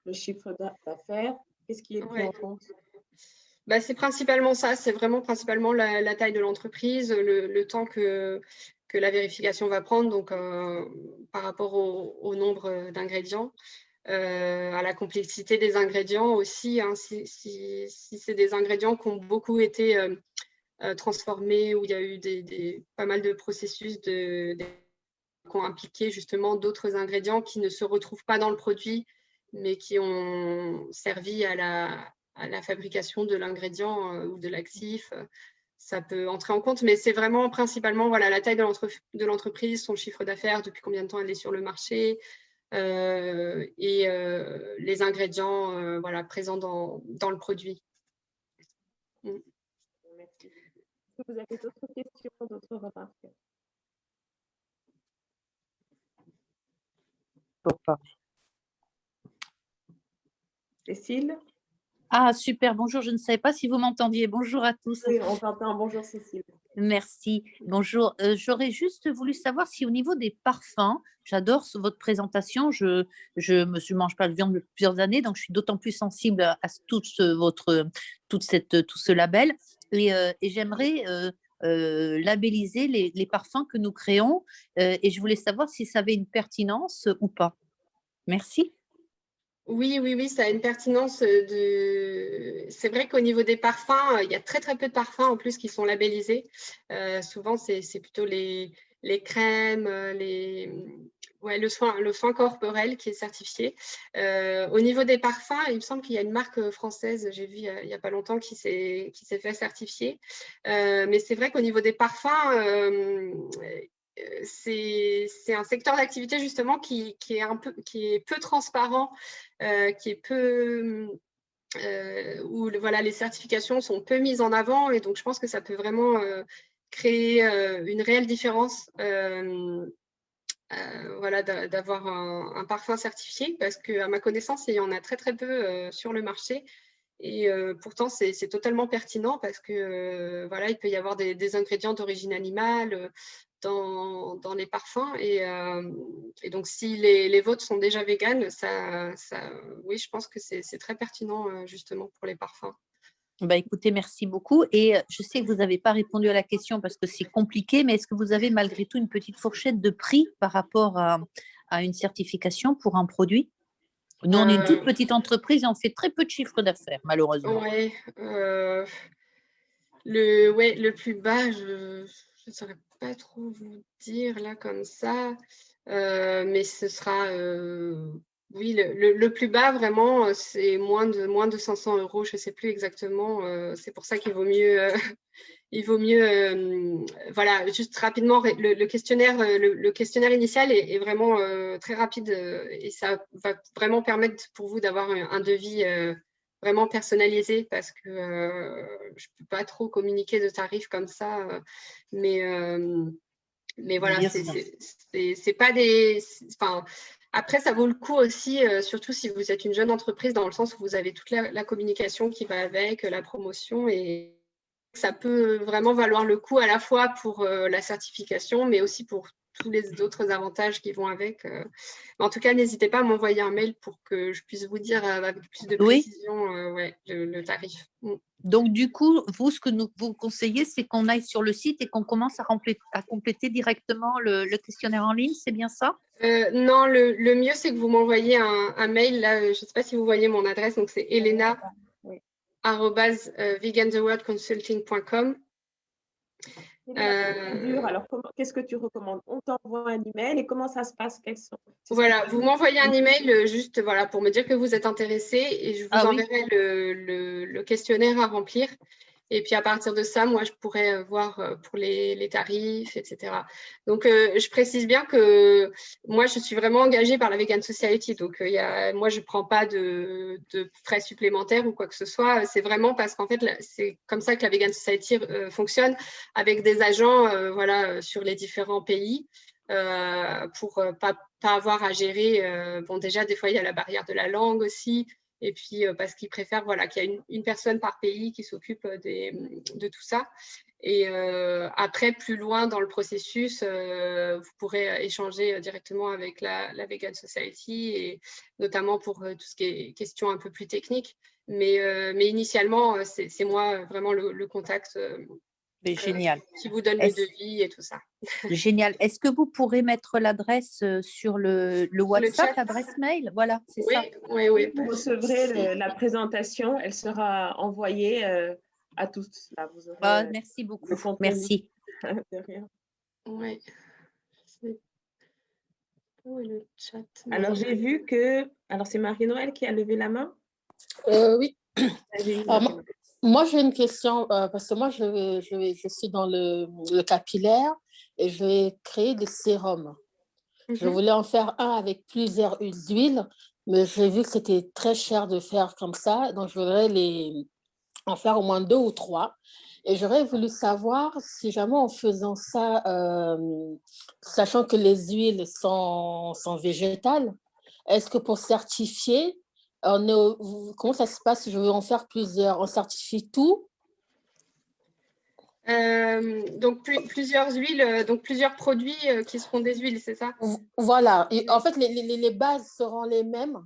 le chiffre d'affaires. Qu'est-ce qui est pris en compte? C'est principalement ça, c'est vraiment principalement la taille de l'entreprise, le temps que la vérification va prendre, donc par rapport au nombre d'ingrédients, à la complexité des ingrédients aussi, hein, si c'est des ingrédients qui ont beaucoup été transformés, où il y a eu pas mal de processus qui ont impliqué justement d'autres ingrédients qui ne se retrouvent pas dans le produit, mais qui ont servi à la fabrication de l'ingrédient ou de l'actif, ça peut entrer en compte. Mais c'est vraiment principalement voilà, la taille de l'entreprise, son chiffre d'affaires, depuis combien de temps elle est sur le marché, et les ingrédients voilà, présents dans le produit. Merci. Est-ce que vous avez d'autres questions, d'autres remarques? Cécile? Ah, super, bonjour, je ne savais pas si vous m'entendiez. Bonjour à tous. Oui, on t'entend. Bonjour Cécile. Merci, bonjour. J'aurais juste voulu savoir si au niveau des parfums, j'adore votre présentation, je ne mange pas de viande depuis plusieurs années, donc je suis d'autant plus sensible à tout ce label. Et j'aimerais labelliser les parfums que nous créons, et je voulais savoir si ça avait une pertinence ou pas. Merci. Oui, ça a une pertinence. C'est vrai qu'au niveau des parfums, il y a très peu de parfums en plus qui sont labellisés. Souvent, c'est plutôt les les crèmes, le soin corporel qui est certifié. Au niveau des parfums, il me semble qu'il y a une marque française, j'ai vu il n'y a pas longtemps, qui s'est fait certifier. Mais c'est vrai qu'au niveau des parfums, c'est un secteur d'activité justement qui est peu transparent, qui est peu... où voilà, les certifications sont peu mises en avant, et donc je pense que ça peut vraiment créer une réelle différence voilà, d'avoir un parfum certifié, parce qu'à ma connaissance, il y en a très très peu sur le marché. Et pourtant, c'est totalement pertinent, parce que voilà, il peut y avoir des ingrédients d'origine animale dans les parfums. Et donc, si les vôtres sont déjà véganes, oui, je pense que c'est très pertinent justement pour les parfums. Bah, écoutez, merci beaucoup. Et je sais que vous n'avez pas répondu à la question parce que c'est compliqué, mais est-ce que vous avez malgré tout une petite fourchette de prix par rapport à une certification pour un produit? Nous, on est une toute petite entreprise et on fait très peu de chiffre d'affaires, malheureusement. Oui, le plus bas, je ne saurais pas trop vous dire là comme ça, mais ce sera, oui, le plus bas vraiment, c'est moins de 500 €, je ne sais plus exactement. C'est pour ça qu'il vaut mieux, voilà, juste rapidement, le questionnaire, le questionnaire initial est vraiment très rapide, et ça va vraiment permettre pour vous d'avoir un devis vraiment personnalisé, parce que je ne peux pas trop communiquer de tarifs comme ça, mais voilà, c'est pas des... Enfin, après, ça vaut le coup aussi, surtout si vous êtes une jeune entreprise, dans le sens où vous avez toute la communication qui va avec, la promotion, et ça peut vraiment valoir le coup à la fois pour la certification, mais aussi pour tous les autres avantages qui vont avec. En tout cas, n'hésitez pas à m'envoyer un mail pour que je puisse vous dire avec plus de précision le tarif. Donc, du coup, vous, ce que nous vous conseillez, c'est qu'on aille sur le site et qu'on commence à compléter directement le questionnaire en ligne, c'est bien ça? Non, le mieux, c'est que vous m'envoyez un mail. Là, je ne sais pas si vous voyez mon adresse, donc c'est elena@vegantheworldconsulting.com. Alors, qu'est-ce que tu recommandes? On t'envoie un email, et comment ça se passe? Voilà, vous m'envoyez un email juste voilà, pour me dire que vous êtes intéressé, et je vous enverrai le questionnaire à remplir. Et puis à partir de ça, moi, je pourrais voir pour les tarifs, etc. Donc, je précise bien que moi, je suis vraiment engagée par la Vegan Society. Donc, moi, je ne prends pas de frais supplémentaires ou quoi que ce soit. C'est vraiment parce qu'en fait, c'est comme ça que la Vegan Society fonctionne, avec des agents voilà, sur les différents pays, pour pas avoir à gérer. Bon, déjà, des fois, il y a la barrière de la langue aussi. Et puis, parce qu'ils préfèrent voilà, qu'il y a une personne par pays qui s'occupe de tout ça. Et après, plus loin dans le processus, vous pourrez échanger directement avec la Vegan Society, et notamment pour tout ce qui est questions un peu plus techniques. Mais initialement, c'est moi vraiment le contact Génial. qui vous donne le devis et tout ça. Génial. Est-ce que vous pourrez mettre l'adresse sur le WhatsApp, l'adresse mail? Voilà, c'est ça. Oui. Vous recevrez la présentation, elle sera envoyée à tous. Là, vous aurez, merci beaucoup. Merci. De rien. Oui. Où est le chat? Alors, j'ai vu que... Alors, c'est Marie-Noël qui a levé la main? Oui. Alors, moi, j'ai une question, parce que moi, je suis dans le capillaire, et je vais créer des sérums. Je voulais en faire un avec plusieurs huiles, mais j'ai vu que c'était très cher de faire comme ça, donc je voudrais en faire au moins 2 ou 3. Et j'aurais voulu savoir si jamais en faisant ça, sachant que les huiles sont végétales, est-ce que pour certifier, comment ça se passe? Je veux en faire plusieurs, on certifie tout? Donc, plusieurs huiles, donc plusieurs produits qui seront des huiles, c'est ça? Voilà. Et en fait, les bases seront les mêmes.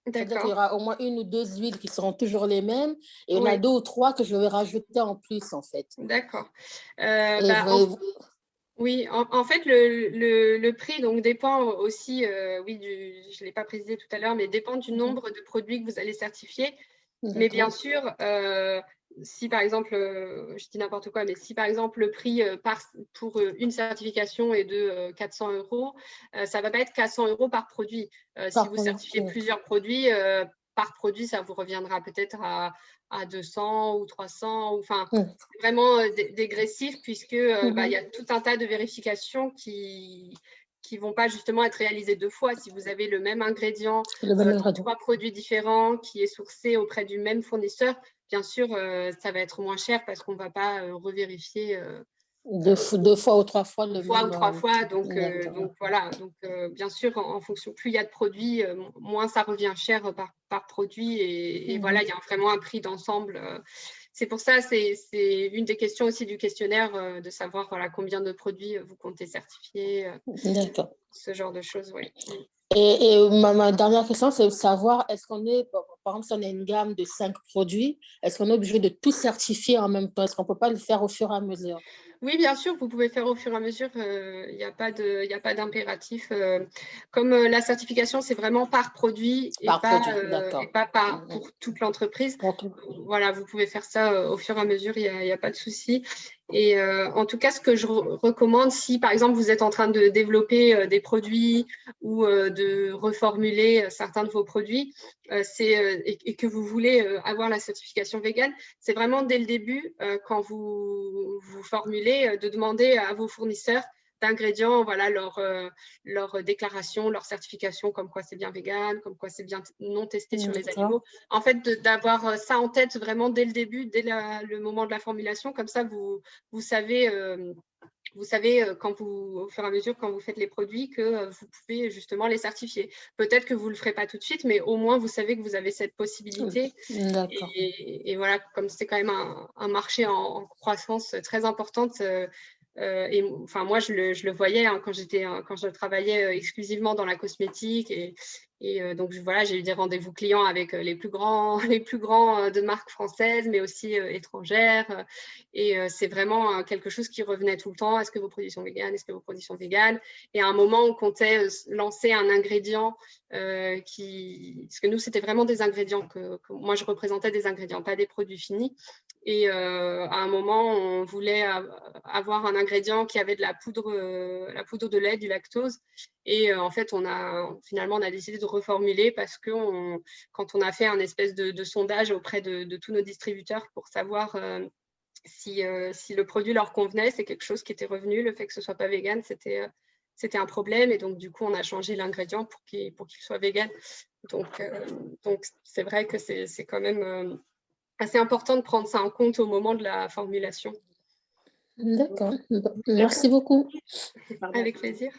C'est-à-dire qu'il y D'accord. aura au moins 1 ou 2 huiles qui seront toujours les mêmes, et il y en a 2 ou 3 que je vais rajouter en plus, en fait. D'accord. Oui, en fait, le prix donc, dépend aussi, oui, je ne l'ai pas précisé tout à l'heure, mais dépend du nombre de produits que vous allez certifier. Mais bien sûr, si par exemple, je dis n'importe quoi, mais si par exemple le prix pour une certification est de 400 €, ça ne va pas être 400 € par produit. Si vous certifiez plusieurs produits, par produit, ça vous reviendra peut-être à 200 ou 300, enfin, c'est vraiment dégressif puisque il y a tout un tas de vérifications qui ne vont pas justement être réalisées 2 fois. Si vous avez le même ingrédient dans 3 produits différents qui est sourcé auprès du même fournisseur, bien sûr, ça va être moins cher parce qu'on ne va pas revérifier 2 fois ou 3 fois le fois même. ou 3 fois. Donc voilà. Donc, bien sûr, en fonction, plus il y a de produits, moins ça revient cher par produit. Et voilà, il y a vraiment un prix d'ensemble. C'est pour ça, c'est une des questions aussi du questionnaire, de savoir voilà, combien de produits vous comptez certifier. Ce genre de choses, oui. Et ma dernière question, c'est de savoir, est-ce qu'on est, par exemple, si on a une gamme de 5 produits, est-ce qu'on est obligé de tout certifier en même temps? Est-ce qu'on ne peut pas le faire au fur et à mesure? Oui, bien sûr, vous pouvez faire au fur et à mesure. Il n'y a pas d'impératif. Comme la certification, c'est vraiment par produit et pas pour toute l'entreprise. Voilà, vous pouvez faire ça au fur et à mesure, il n'y a pas de souci. Et en tout cas, ce que je recommande, si par exemple vous êtes en train de développer des produits ou de reformuler certains de vos produits et que vous voulez avoir la certification végane, c'est vraiment dès le début, quand vous formulez, de demander à vos fournisseurs d'ingrédients, voilà, leur déclaration, leur certification, comme quoi c'est bien vegan, comme quoi c'est bien non testé sur les animaux. En fait, d'avoir ça en tête vraiment dès le début, dès le moment de la formulation, comme ça, vous savez quand au fur et à mesure, quand vous faites les produits, que vous pouvez justement les certifier. Peut-être que vous ne le ferez pas tout de suite, mais au moins, vous savez que vous avez cette possibilité. Et voilà, comme c'est quand même un marché en croissance très importante, et enfin, moi, je le voyais quand je travaillais exclusivement dans la cosmétique. Et donc, voilà, j'ai eu des rendez-vous clients avec les plus grands de marques françaises, mais aussi étrangères. Et c'est vraiment quelque chose qui revenait tout le temps. Est-ce que vos produits sont véganes? Est-ce que vos produits sont véganes? Et à un moment, on comptait lancer un ingrédient parce que nous, c'était vraiment des ingrédients que moi, je représentais des ingrédients, pas des produits finis. Et à un moment, on voulait avoir un ingrédient qui avait de la poudre de lait, du lactose. Et en fait, finalement, on a décidé de reformuler parce que quand on a fait un espèce de sondage auprès de tous nos distributeurs pour savoir si le produit leur convenait, c'est quelque chose qui était revenu. Le fait que ce ne soit pas vegan, c'était un problème. Et donc, du coup, on a changé l'ingrédient pour qu'il soit vegan. Donc c'est vrai que c'est quand même assez important de prendre ça en compte au moment de la formulation. D'accord. Merci beaucoup. Avec plaisir.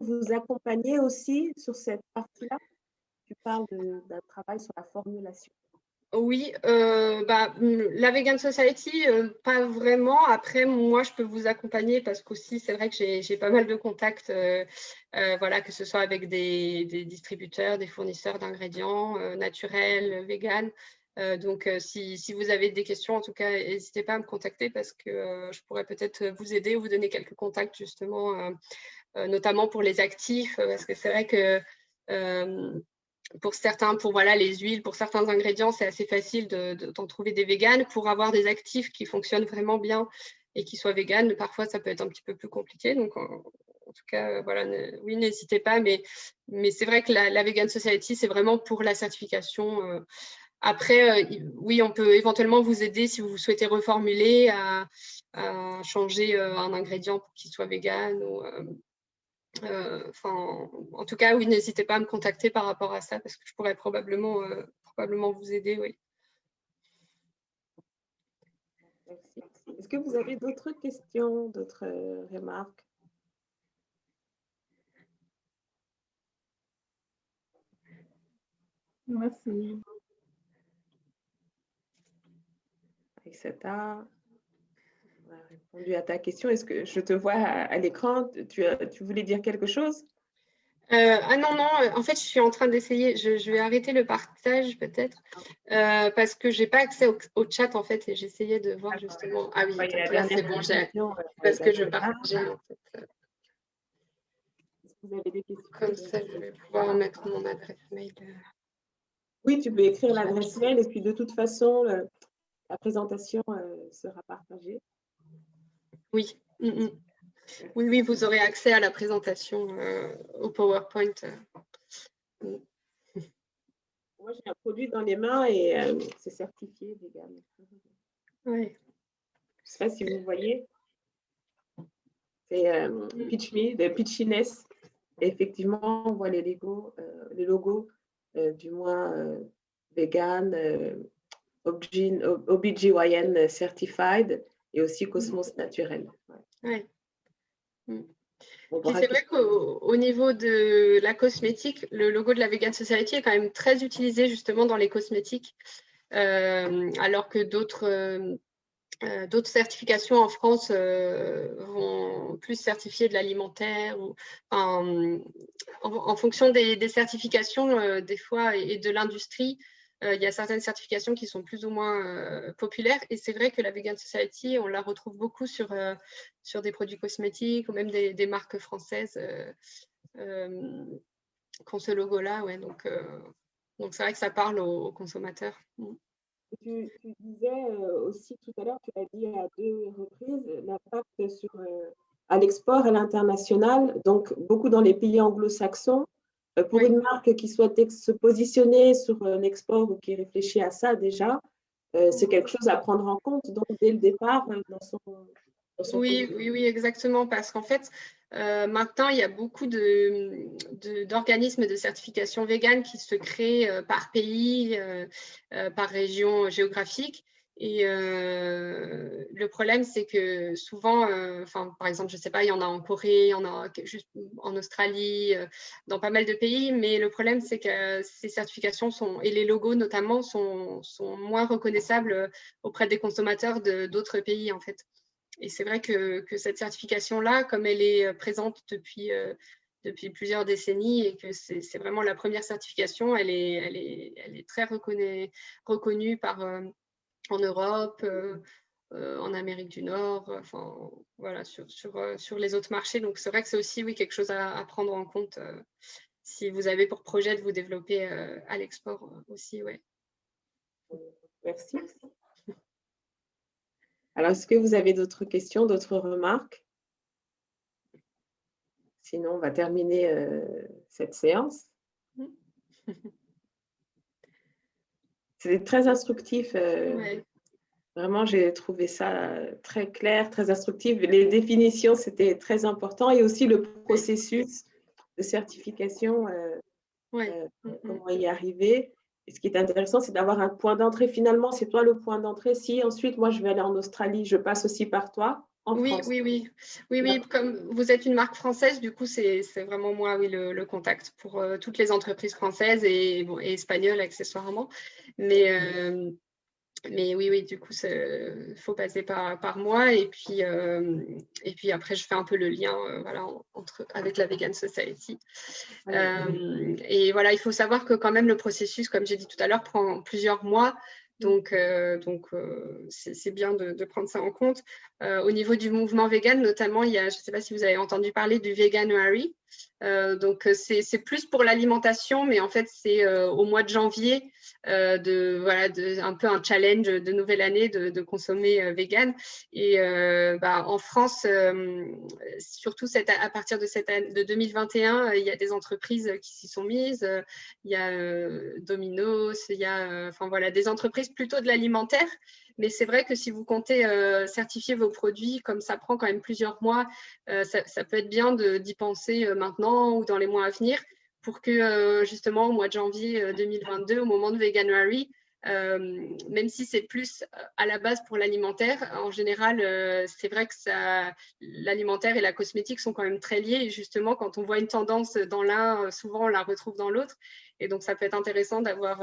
Vous accompagnez aussi sur cette partie-là? Tu parles d'un travail sur la formulation. Oui, la Vegan Society, pas vraiment. Après, moi, je peux vous accompagner parce qu'aussi, c'est vrai que j'ai pas mal de contacts, voilà, que ce soit avec des distributeurs, des fournisseurs d'ingrédients naturels, vegan. Donc, si vous avez des questions, en tout cas, n'hésitez pas à me contacter parce que je pourrais peut-être vous aider ou vous donner quelques contacts, justement, notamment pour les actifs, parce que c'est vrai que pour les huiles, pour certains ingrédients, c'est assez facile d'en trouver des véganes. Pour avoir des actifs qui fonctionnent vraiment bien et qui soient véganes, parfois, ça peut être un petit peu plus compliqué. Donc, en tout cas, voilà, oui, n'hésitez pas. Mais c'est vrai que la Vegan Society, c'est vraiment pour la certification. Après, oui, on peut éventuellement vous aider si vous souhaitez reformuler, à changer un ingrédient pour qu'il soit vegan ou… en tout cas, oui, n'hésitez pas à me contacter par rapport à ça parce que je pourrais probablement vous aider, oui. Merci. Est-ce que vous avez d'autres questions, d'autres remarques? Merci. Aïssata, on a répondu à ta question. Est-ce que je te vois à l'écran? Tu voulais dire quelque chose? Non, en fait, je suis en train d'essayer. Je vais arrêter le partage peut-être parce que je n'ai pas accès au chat en fait et j'essayais de voir justement. Ah oui, là c'est bon, parce que je partageais en fait. Vous avez des questions? Comme ça, je vais pouvoir mettre mon adresse mail. Oui, tu peux écrire l'adresse mail et puis de toute façon, la présentation sera partagée. Oui. Oui, oui, vous aurez accès à la présentation au PowerPoint. Moi, j'ai un produit dans les mains et c'est certifié vegan. Oui. Je ne sais pas si vous voyez. C'est Pitch Me, de Pitchiness. Et effectivement, on voit les logos du mois vegan, OBGYN certified et aussi Cosmos naturel. Ouais. Puis c'est vrai qu'au niveau de la cosmétique, le logo de la Vegan Society est quand même très utilisé justement dans les cosmétiques, alors que d'autres certifications en France vont plus certifier de l'alimentaire. En fonction des certifications, des fois, et de l'industrie, il y a certaines certifications qui sont plus ou moins populaires. Et c'est vrai que la Vegan Society, on la retrouve beaucoup sur des produits cosmétiques ou même des marques françaises qui ont ce logo-là. Ouais, donc c'est vrai que ça parle aux consommateurs. Tu disais aussi tout à l'heure, tu l'as dit à 2 reprises, l'impact à l'export et à l'international, donc beaucoup dans les pays anglo-saxons. Pour une marque qui souhaite se positionner sur l'export ou qui réfléchit à ça déjà, c'est quelque chose à prendre en compte donc, dès le départ dans son oui, exactement, parce qu'en fait, maintenant, il y a beaucoup d'organismes de certification vegan qui se créent par pays, par région géographique. Et le problème, c'est que souvent, par exemple, je ne sais pas, il y en a en Corée, il y en a juste en Australie, dans pas mal de pays, mais le problème, c'est que ces certifications et les logos notamment sont moins reconnaissables auprès des consommateurs d'autres pays, en fait. Et c'est vrai que cette certification-là, comme elle est présente depuis plusieurs décennies et que c'est vraiment la première certification, elle est très reconnue en Europe, en Amérique du Nord, voilà, sur les autres marchés. Donc, c'est vrai que c'est aussi quelque chose à prendre en compte si vous avez pour projet de vous développer à l'export aussi. Ouais. Merci. Alors, est-ce que vous avez d'autres questions, d'autres remarques? Sinon, on va terminer cette séance. C'était très instructif. Ouais. Vraiment, j'ai trouvé ça très clair, très instructif. Les définitions, c'était très important. Et aussi le processus de certification, comment y arriver. Et ce qui est intéressant, c'est d'avoir un point d'entrée. Finalement, c'est toi le point d'entrée. Si ensuite, moi, je vais aller en Australie, je passe aussi par toi. Oui, comme vous êtes une marque française, du coup, c'est vraiment moi, le contact pour toutes les entreprises françaises et espagnoles accessoirement. Mais oui, du coup, il faut passer par moi. Et puis après, je fais un peu le lien avec la Vegan Society. Et voilà, il faut savoir que quand même, le processus, comme j'ai dit tout à l'heure, prend plusieurs mois. Donc c'est bien de prendre ça en compte. Au niveau du mouvement vegan, notamment, il y a, je ne sais pas si vous avez entendu parler du Veganuary. Donc, c'est plus pour l'alimentation, mais en fait, c'est au mois de janvier, un peu un challenge de nouvelle année de consommer vegan. Et en France, surtout à partir de 2021, il y a des entreprises qui s'y sont mises. Il y a Domino's, il y a des entreprises plutôt de l'alimentaire. Mais c'est vrai que si vous comptez certifier vos produits, comme ça prend quand même plusieurs mois, ça peut être bien d'y penser maintenant ou dans les mois à venir pour que justement au mois de janvier 2022, au moment de Veganuary, même si c'est plus à la base pour l'alimentaire, en général, c'est vrai que l'alimentaire et la cosmétique sont quand même très liés. Et justement, quand on voit une tendance dans l'un, souvent on la retrouve dans l'autre. Et donc, ça peut être intéressant d'avoir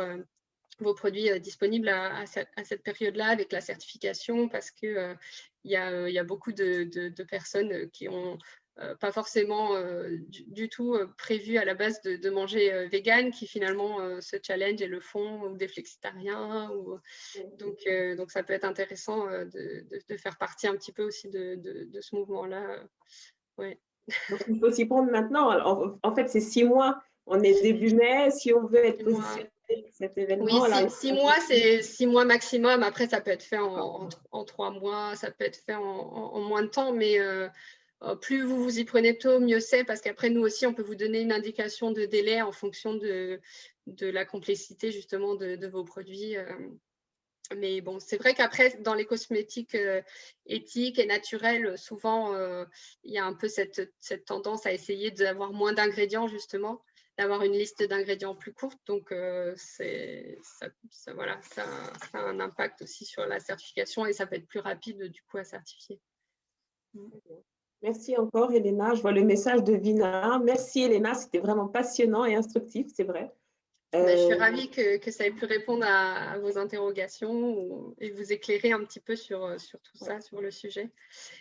vos produits disponibles à cette période-là avec la certification parce qu'il y a beaucoup de personnes qui ont pas forcément du tout prévu à la base de manger vegan, qui finalement se challenge et le font, ou des flexitariens. Donc, ça peut être intéressant de faire partie un petit peu aussi de ce mouvement-là. Ouais. Donc, il faut s'y prendre maintenant. En fait, c'est 6 mois. On est début mai. Si on veut être positionné cet événement. Oui, Alors, 6 mois, c'est 6 mois maximum. Après, ça peut être fait en 3 mois, ça peut être fait en moins de temps, mais plus vous vous y prenez tôt, mieux c'est, parce qu'après, nous aussi, on peut vous donner une indication de délai en fonction de la complexité, justement, de vos produits. Mais bon, c'est vrai qu'après, dans les cosmétiques éthiques et naturels, souvent, il y a un peu cette tendance à essayer d'avoir moins d'ingrédients, justement, d'avoir une liste d'ingrédients plus courte. Donc, voilà, ça a un impact aussi sur la certification et ça peut être plus rapide, du coup, à certifier. Merci encore, Elena. Je vois le message de Vina. Merci, Elena. C'était vraiment passionnant et instructif, c'est vrai. Je suis ravie que ça ait pu répondre à vos interrogations et vous éclairer un petit peu sur tout ça, sur le sujet.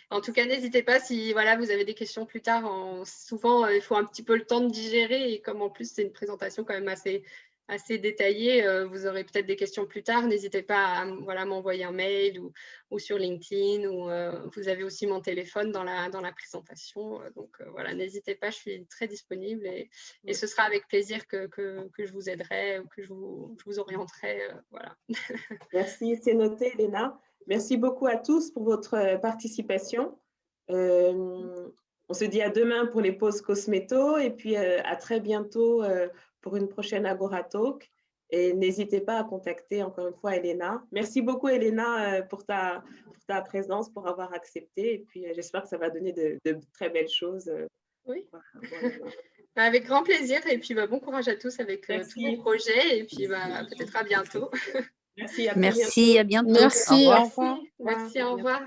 En tout cas, n'hésitez pas si voilà, vous avez des questions plus tard. Souvent, il faut un petit peu le temps de digérer et comme en plus, c'est une présentation quand même assez détaillée, vous aurez peut-être des questions plus tard. N'hésitez pas à voilà, m'envoyer un mail ou sur LinkedIn ou vous avez aussi mon téléphone dans la présentation. Donc voilà, n'hésitez pas, je suis très disponible et ce sera avec plaisir que je vous aiderai ou que je vous orienterai. Voilà. Merci, c'est noté, Elena. Merci beaucoup à tous pour votre participation. On se dit à demain pour les pauses cosméto et puis à très bientôt pour une prochaine Agora Talk. Et n'hésitez pas à contacter encore une fois Elena. Merci beaucoup, Elena, pour ta présence, pour avoir accepté. Et puis j'espère que ça va donner de très belles choses. Oui. Voilà. Avec grand plaisir. Et puis bon courage à tous avec tous vos projets. Et puis peut-être à bientôt. Merci, Merci, à bientôt. Merci, Au revoir. au revoir. Merci, au revoir.